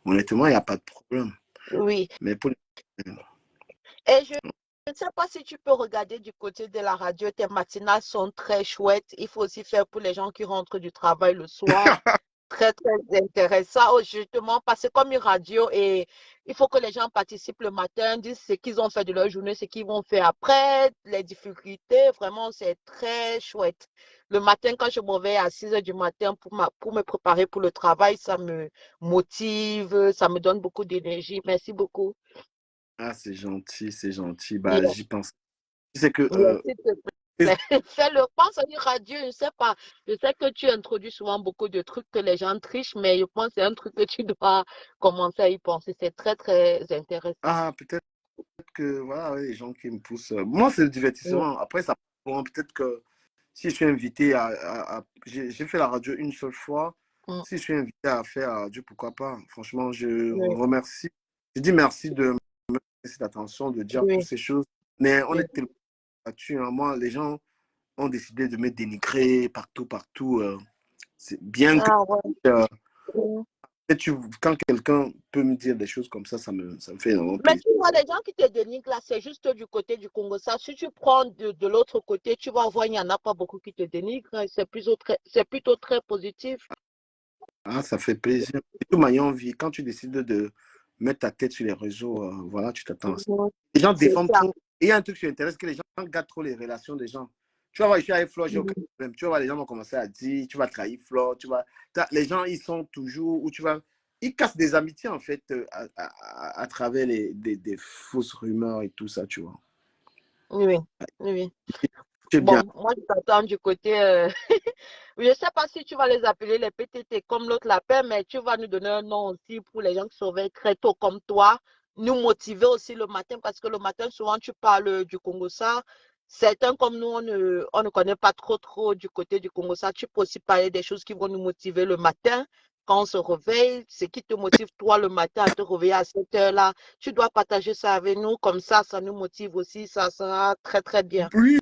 Honnêtement, il n'y a pas de problème. Oui. Mais pour... Et je ne sais pas si tu peux regarder du côté de la radio, tes matinales sont très chouettes. Il faut aussi faire pour les gens qui rentrent du travail le soir. Très, très intéressant, justement, parce que comme une radio, et il faut que les gens participent le matin, disent ce qu'ils ont fait de leur journée, ce qu'ils vont faire après, les difficultés, vraiment, c'est très chouette. Le matin, quand je me réveille à 6 h du matin pour me préparer pour le travail, ça me motive, ça me donne beaucoup d'énergie. Merci beaucoup. Ah, c'est gentil, c'est gentil. Bah, j'y pense. C'est que... Fais-le, pense à une radio, je ne sais pas. Je sais que tu introduis souvent beaucoup de trucs que les gens trichent, mais je pense que c'est un truc que tu dois commencer à y penser. C'est très, très intéressant. Ah, peut-être que, voilà, les gens qui me poussent. Moi, c'est le divertissement. Après, ça bon, peut-être que si je suis invité j'ai fait la radio une seule fois. Si je suis invité à faire la radio, pourquoi pas? Franchement, je remercie. Je dis merci de me donner cette attention, de dire toutes ces choses. Mais on est tellement là-dessus. Hein. Moi, les gens ont décidé de me dénigrer partout, partout. C'est bien que quand quelqu'un peut me dire des choses comme ça me fait énormément Mais plaisir. tu vois, les gens qui te dénigrent là, c'est juste du côté du Congo. Ça, si tu prends de l'autre côté, tu vas voir, il n'y en a pas beaucoup qui te dénigrent. C'est plutôt très positif. Ah, ça fait plaisir. Et tout maillon vie, quand tu décides de mettre ta tête sur les réseaux, voilà, tu t'attends. Les gens défendent trop. Et il y a un truc qui m'intéresse, que les gens gâtent trop les relations des gens. Tu vas voir, je suis avec Flo, j'ai aucun problème. Tu vas voir, les gens vont commencer à dire, tu vas trahir Flo, les gens, ils sont toujours, ils cassent des amitiés, en fait, à travers des fausses rumeurs et tout ça, tu vois. Oui. Bon, moi, je t'attends du côté... Je ne sais pas si tu vas les appeler les PTT comme l'autre l'appelle, mais tu vas nous donner un nom aussi pour les gens qui se réveillent très tôt comme toi. Nous motiver aussi le matin, parce que le matin, souvent, tu parles du Congo-Ça. Certains comme nous, on ne connaît pas trop du côté du Congo-Ça. Tu peux aussi parler des choses qui vont nous motiver le matin. Quand on se réveille, ce qui te motive toi le matin à te réveiller à cette heure-là, tu dois partager ça avec nous. Comme ça nous motive aussi. Ça sera très, très bien. Oui,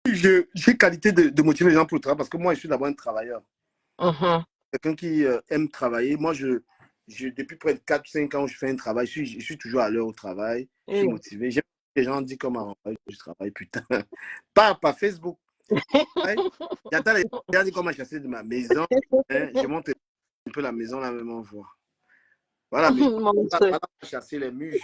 j'ai qualité de motiver les gens pour le travail parce que moi, je suis d'abord un travailleur. Quelqu'un qui aime travailler. Moi, depuis près de 4-5 ans, je fais un travail. Je suis toujours à l'heure au travail. Je suis Oui. motivé. J'aime que les gens disent comment je travaille, putain. Pas Facebook. Ouais. J'attends les gens disent comment chasser de ma maison. Hein. Je monte un peu la maison, la même voix. Voilà, mais je Monstre. pas chasser les murs.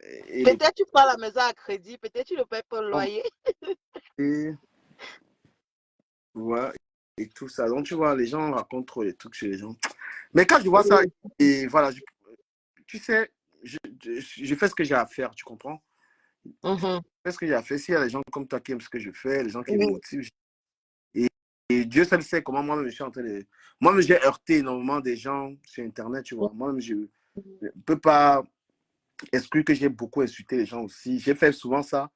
Et les... Peut-être tu prends la maison à crédit, peut-être tu ne payes pas le loyer. Et, ouais, et tout ça. Donc, tu vois, les gens racontent trop les trucs chez les gens. Mais quand je vois ça, et voilà, tu sais, je fais ce que j'ai à faire, tu comprends? Je fais ce que j'ai à faire. S'il y a des gens comme toi qui aiment ce que je fais, les gens qui me motivent, et Dieu seul sait comment moi-même je suis en train de... Moi-même, j'ai heurté énormément des gens sur Internet, tu vois. Moi-même, je ne peux pas exclure que j'ai beaucoup insulté les gens aussi. J'ai fait souvent ça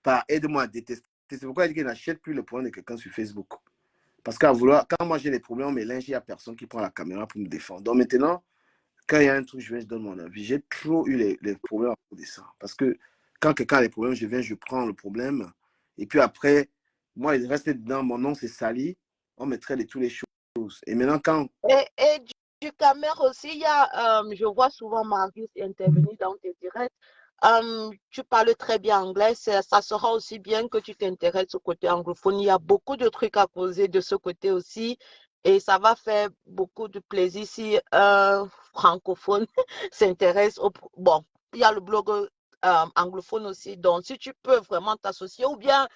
par aide-moi à détester. C'est pourquoi je dis que je n'achète plus le problème de quelqu'un sur Facebook. Parce qu'à vouloir, quand moi j'ai des problèmes, on mélange, il n'y a personne qui prend la caméra pour me défendre. Donc maintenant, quand il y a un truc, je donne mon avis. J'ai trop eu les problèmes à cause de ça. Parce que quand quelqu'un a des problèmes, je prends le problème. Et puis après, moi, il reste dedans, mon nom c'est sali. On mettrait de toutes les choses. Et maintenant, quand... Et du caméra aussi, il y a, je vois souvent Marius intervenir dans tes directs. Tu parles très bien anglais, ça sera aussi bien que tu t'intéresses au côté anglophone. Il y a beaucoup de trucs à poser de ce côté aussi. Et ça va faire beaucoup de plaisir si un francophone s'intéresse au... Bon, il y a le blog anglophone aussi. Donc, si tu peux vraiment t'associer ou bien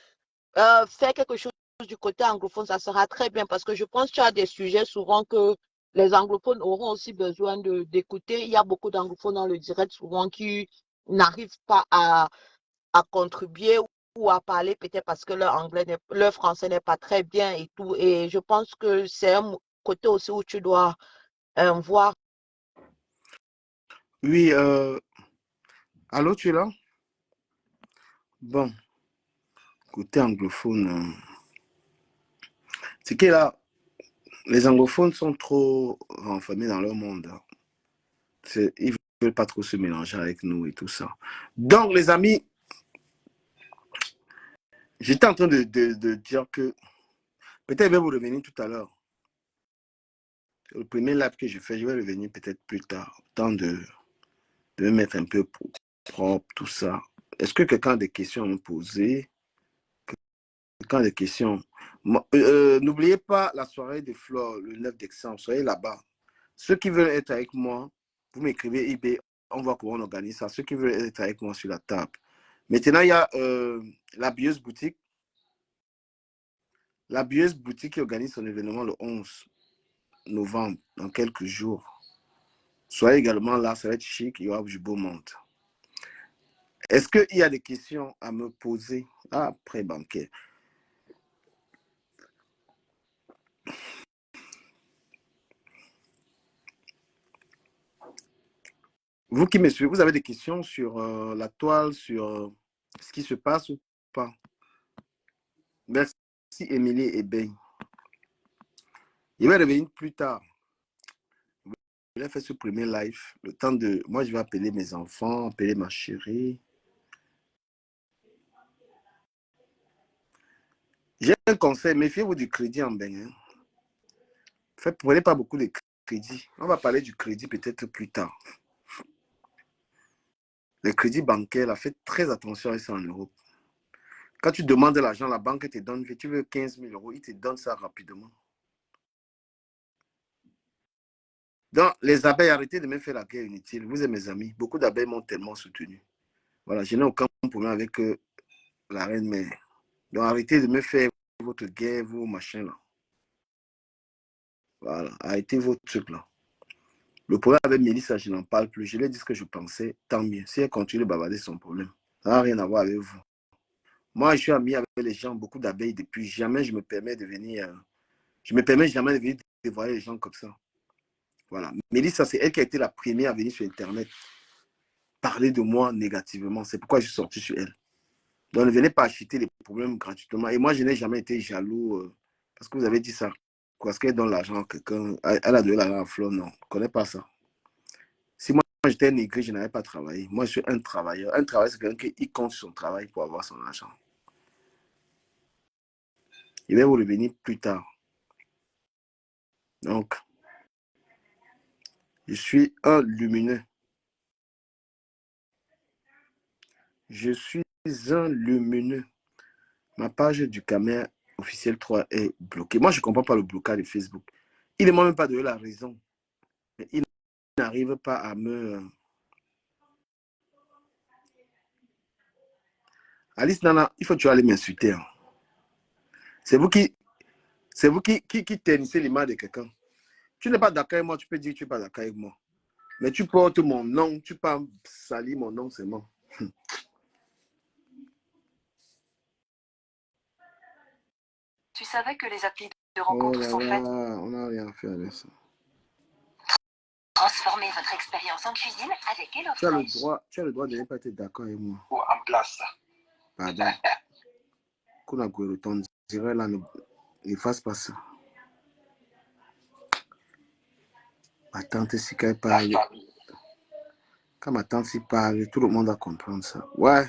faire quelque chose du côté anglophone, ça sera très bien parce que je pense que tu as des sujets souvent que les anglophones auront aussi besoin d'écouter. Il y a beaucoup d'anglophones dans le direct souvent qui n'arrivent pas à contribuer ou à parler peut-être parce que leur français n'est pas très bien et tout. Et je pense que c'est un côté aussi où tu dois voir. Oui, allô, tu es là? Bon, côté anglophone, c'est que là, les anglophones sont trop renfermés dans leur monde. Ils ne veulent pas trop se mélanger avec nous et tout ça. Donc, les amis, j'étais en train de dire que peut-être je vais vous revenir tout à l'heure. Le premier live que je fais, je vais revenir peut-être plus tard. Temps de me mettre un peu propre, tout ça. Est-ce que quelqu'un a des questions à me poser? Quelqu'un a des questions? N'oubliez pas la soirée de Flore, le 9 décembre. Soyez là-bas. Ceux qui veulent être avec moi, vous m'écrivez eBay, on voit comment on organise ça. Ceux qui veulent être avec moi sur la table. Maintenant, il y a la Bieuse Boutique. La Bieuse Boutique qui organise son événement le 11 novembre, dans quelques jours. Soyez également là, ça va être chic, il y aura du beau monde. Est-ce qu'il y a des questions à me poser après banquet? Vous qui me suivez, vous avez des questions sur la toile, sur ce qui se passe ou pas? Merci, Émilie et Ben. Je vais revenir plus tard. Je vais faire ce premier live. Le temps de... Moi, je vais appeler mes enfants, appeler ma chérie. J'ai un conseil, méfiez-vous du crédit en Ben. Hein. Prenez pas beaucoup de crédit. On va parler du crédit peut-être plus tard. Les crédits bancaires, là, faites très attention à ça en Europe. Quand tu demandes l'argent, la banque te donne, tu veux 15 000 euros, ils te donnent ça rapidement. Donc, les abeilles, arrêtez de me faire la guerre inutile. Vous êtes mes amis. Beaucoup d'abeilles m'ont tellement soutenu. Voilà, je n'ai aucun problème avec la reine mère. Donc, arrêtez de me faire votre guerre, vos machins là. Voilà, arrêtez vos trucs là. Le problème avec Mélissa, je n'en parle plus. Je lui ai dit ce que je pensais, tant mieux. Si elle continue de bavarder, son problème. Ça n'a rien à voir avec vous. Moi, je suis ami avec les gens, beaucoup d'abeilles depuis. Jamais je me permets de venir. Je me permets jamais de venir dévoiler les gens comme ça. Voilà. Mélissa, c'est elle qui a été la première à venir sur Internet parler de moi négativement. C'est pourquoi je suis sorti sur elle. Donc, ne venez pas acheter les problèmes gratuitement. Et moi, je n'ai jamais été jaloux parce que vous avez dit ça. Parce qu'elle donne l'argent à quelqu'un. Elle a donné l'argent à Flo. Non, je ne connais pas ça. Si moi, j'étais négri, je n'avais pas travaillé. Moi, je suis un travailleur. Un travailleur, c'est quelqu'un qui compte son travail pour avoir son argent. Je vais vous revenir plus tard. Donc, Je suis un lumineux. Je suis un lumineux. Ma page du Camer officiel 3 est bloquée. Moi, je ne comprends pas le blocage de Facebook. Il ne m'a même pas donné la raison. Mais il n'arrive pas à me... Alice Nana, il faut que tu ailles m'insulter. Hein. C'est vous qui ternissez l'image de quelqu'un. Tu n'es pas d'accord avec moi, tu peux dire que tu n'es pas d'accord avec moi. Mais tu portes mon nom, tu peux salir mon nom seulement. Tu savais que les applis de rencontre sont faites? On n'a rien fait avec ça. Transformez votre expérience en cuisine avec HelloFresh. Tu as le droit de ne pas être d'accord avec moi. En place. Pardon. Qu'on a ton dirait là, ne fasse pas ça. Ma tante si qu'elle parle. Quand ma tante s'y parle, tout le monde va comprendre ça. Ouais.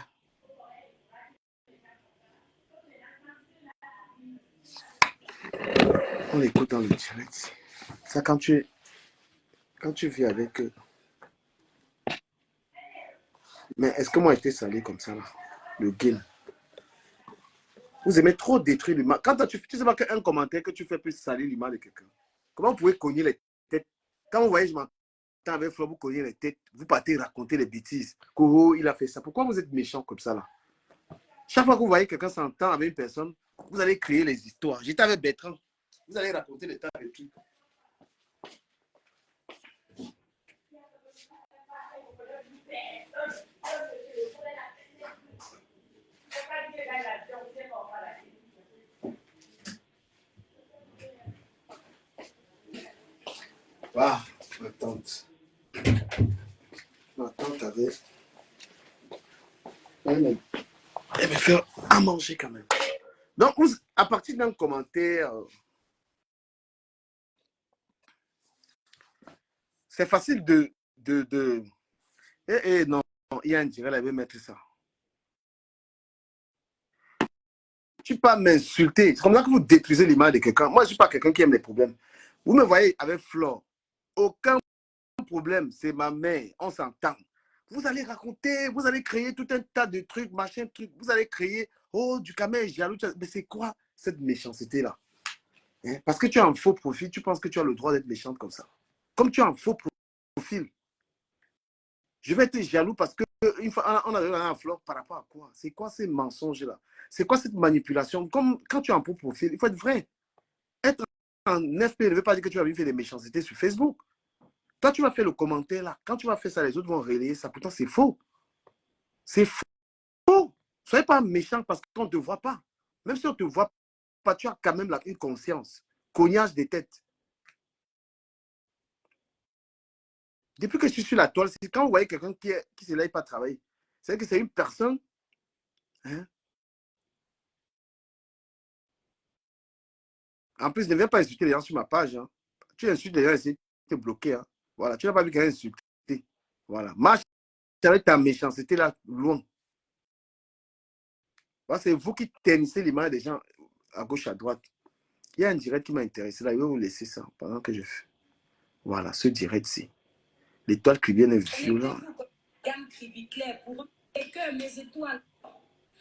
On écoute dans le direct. Ça, quand tu vis avec eux. Mais est-ce que moi j'étais salé comme ça là? Le game. Vous aimez trop détruire l'image. Quand tu sais pas qu'un commentaire que tu fais peut salir l'image de quelqu'un. Comment vous pouvez cogner les têtes? Quand vous voyez, je m'entends avec Flo, vous cognez les têtes, vous partez raconter les bêtises. Oh, il a fait ça. Pourquoi vous êtes méchant comme ça là? Chaque fois que vous voyez quelqu'un s'entend avec une personne, vous allez créer les histoires. J'étais avec Bertrand. Vous allez raconter des tas de trucs. Ah, ma tante. Ma tante avait... Elle me fait à manger quand même. Donc, à partir d'un commentaire, c'est facile de... non, il y a un direct, elle veut mettre ça. Tu peux pas m'insulter. C'est comme ça que vous détruisez l'image de quelqu'un. Moi, je ne suis pas quelqu'un qui aime les problèmes. Vous me voyez avec Flore. Aucun problème. C'est ma mère. On s'entend. Vous allez raconter, vous allez créer tout un tas de trucs, machin, trucs. Vous allez créer, oh, du camel jaloux. Mais c'est quoi cette méchanceté-là? Hein? Parce que tu as un faux profil, tu penses que tu as le droit d'être méchante comme ça. Comme tu as un faux profil. Je vais être jaloux parce qu'une fois, on avait un flop par rapport à quoi? C'est quoi ces mensonges-là? C'est quoi cette manipulation? Comme quand tu as un faux profil, il faut être vrai. Être en FP ne veut pas dire que tu vas venir faire des méchancetés sur Facebook. Toi, tu vas faire le commentaire là. Quand tu vas faire ça, les autres vont relayer ça. Pourtant, c'est faux. C'est faux. Soyez pas méchant parce qu'on ne te voit pas. Même si on ne te voit pas, tu as quand même une conscience. Cognage des têtes. Depuis que je suis sur la toile, c'est quand vous voyez quelqu'un qui ne se lève pas travailler. C'est que c'est une personne. Hein? En plus, ne viens pas insulter les gens sur ma page. Hein. Tu insultes les gens, c'est te bloquer. Hein. Voilà, tu n'as pas vu quelqu'un insulter. Voilà. Marche avec ta méchanceté là, loin. Voilà, c'est vous qui ternissez l'image des gens à gauche, à droite. Il y a un direct qui m'a intéressé là. Je vais vous laisser ça pendant que je fais. Voilà, ce direct-ci. L'étoile cribienne est violente.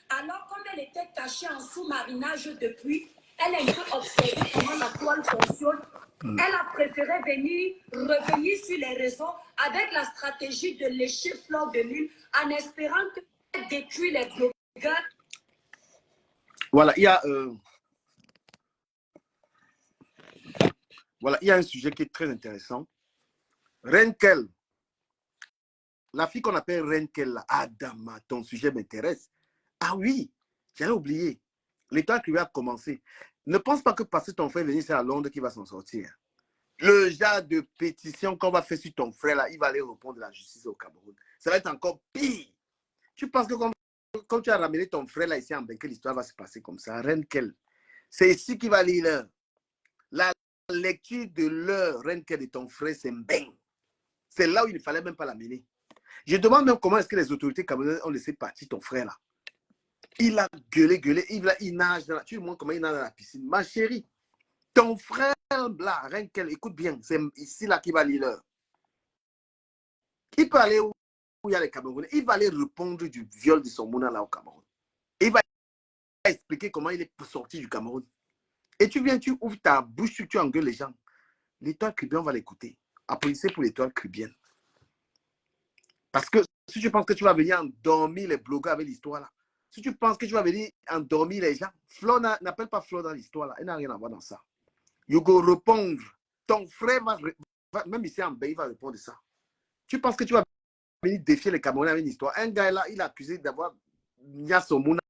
Alors, comme elle était cachée en sous-marinage depuis, elle a un peu observé comment la toile fonctionne. Elle a préféré revenir sur les réseaux avec la stratégie de lécher Fleur de Lune en espérant qu'elle détruit les blogueurs. Voilà, il y a... Voilà, il y a un sujet qui est très intéressant. Renkel. La fille qu'on appelle Renkel, Adama, ton sujet m'intéresse. Ah oui, j'avais oublié. L'état qui va commencer. Ne pense pas que parce que ton frère est venu, c'est à Londres qu'il va s'en sortir. Le genre de pétition qu'on va faire sur ton frère, là, il va aller répondre à la justice au Cameroun. Ça va être encore pire. Tu penses que quand tu as ramené ton frère là ici en Benque, l'histoire va se passer comme ça. Renkel. C'est ici qu'il va lire l'heure. La lecture de l'heure, Renkel de ton frère, c'est Mbeng. C'est là où il ne fallait même pas l'amener. Je demande même comment est-ce que les autorités camerounaises ont laissé partir ton frère là. Il a gueulé. Il nage dans la... Tu vois comment il nage dans la piscine. Ma chérie, ton frère là, Renkel, écoute bien, c'est ici là qu'il va lire l'heure. Il peut aller où il y a les Camerounais. Il va aller répondre du viol de son mouna là au Cameroun. Il va expliquer comment il est sorti du Cameroun. Et tu viens, tu ouvres ta bouche, tu engueules les gens. L'étoile Caribéenne va l'écouter. Applaudissez pour l'étoile Caribéenne. Parce que si tu penses que tu vas venir endormir les blogueurs avec l'histoire là, si tu penses que tu vas venir endormir les gens, Flo n'appelle pas Flo dans l'histoire là. Elle n'a rien à voir dans ça. You go répondre. Ton frère va même ici en Baye, il va répondre de ça. Tu penses que tu vas venir défier les Camerounais avec une histoire. Un gars là, il est accusé d'avoir Nyasomuna.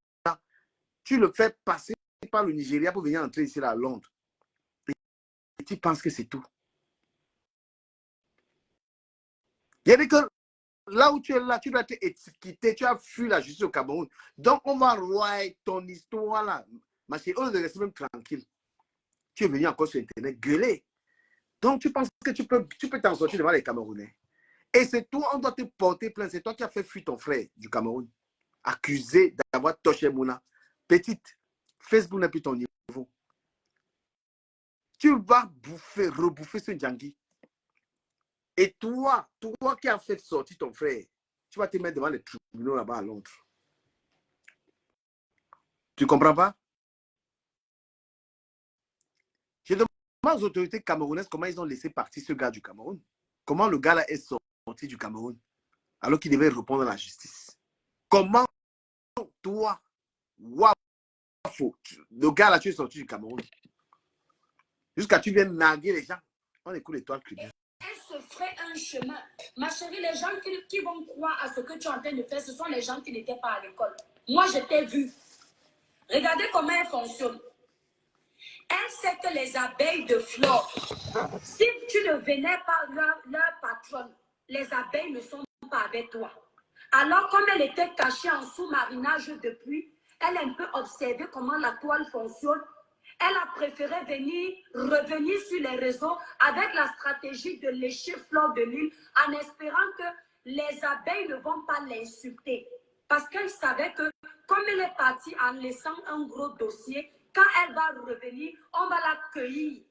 Tu le fais passer par le Nigeria pour venir entrer ici là, à Londres. Et tu penses que c'est tout. Il y a dit que là où tu es là, tu dois être étiqueté, tu as fui la justice au Cameroun. Donc on va voir ton histoire là. Ma chérie, on de rester même tranquille. Tu es venu encore sur Internet gueuler. Donc tu penses que tu peux t'en sortir devant les Camerounais. Et c'est toi, on doit te porter plainte. C'est toi qui as fait fuir ton frère du Cameroun. Accusé d'avoir touché Mouna. Petite, Facebook n'est plus ton niveau. Tu vas rebouffer ce Djangui. Et toi qui as fait sortir ton frère, tu vas te mettre devant les tribunaux là-bas à Londres. Tu ne comprends pas? Je demande aux autorités camerounaises comment ils ont laissé partir ce gars du Cameroun. Comment le gars là est sorti du Cameroun alors qu'il devait répondre à la justice. Comment toi, Wafo, le gars là, tu es sorti du Cameroun. Jusqu'à tu viens narguer les gens. On écoute l'étoile Caribéenne. Elle se ferait un chemin. Ma chérie, les gens qui vont croire à ce que tu es en train de faire, ce sont les gens qui n'étaient pas à l'école. Moi, je t'ai vu. Regardez comment elle fonctionne. Elle sait que les abeilles de flore, si tu ne venais pas leur patronne, les abeilles ne sont pas avec toi. Alors, comme elle était cachée en sous-marinage depuis, elle a un peu observé comment la toile fonctionne. Elle a préféré revenir sur les réseaux avec la stratégie de lécher Fleur de Lune en espérant que les abeilles ne vont pas l'insulter. Parce qu'elle savait que comme elle est partie en laissant un gros dossier, quand elle va revenir, on va l'accueillir.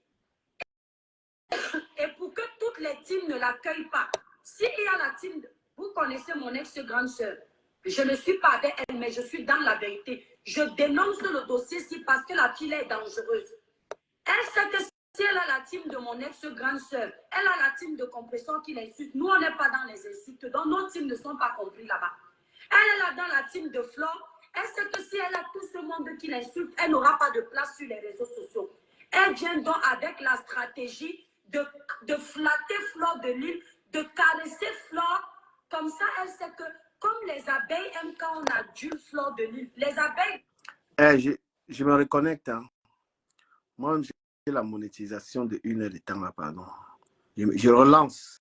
Et pour que toutes les teams ne l'accueillent pas, s'il y a la team, vous connaissez mon ex-grande sœur, je ne suis pas avec elle, mais je suis dans la vérité. Je dénonce le dossier-ci parce que la fille est dangereuse. Elle sait que si elle a la team de mon ex-grande sœur, elle a la team de compression qui l'insulte. Nous, on n'est pas dans les insultes, donc nos teams ne sont pas compris là-bas. Elle est là dans la team de Flore. Elle sait que si elle a tout ce monde qui l'insulte, elle n'aura pas de place sur les réseaux sociaux. Elle vient donc avec la stratégie de flatter Fleur de Lune, de caresser Flore. Comme ça, elle sait que comme les abeilles aiment quand on adule Fleur de Lune, les abeilles... Je me reconnecte. Hein. Moi, j'ai la monétisation de 1 heure de temps là, pardon. Je relance.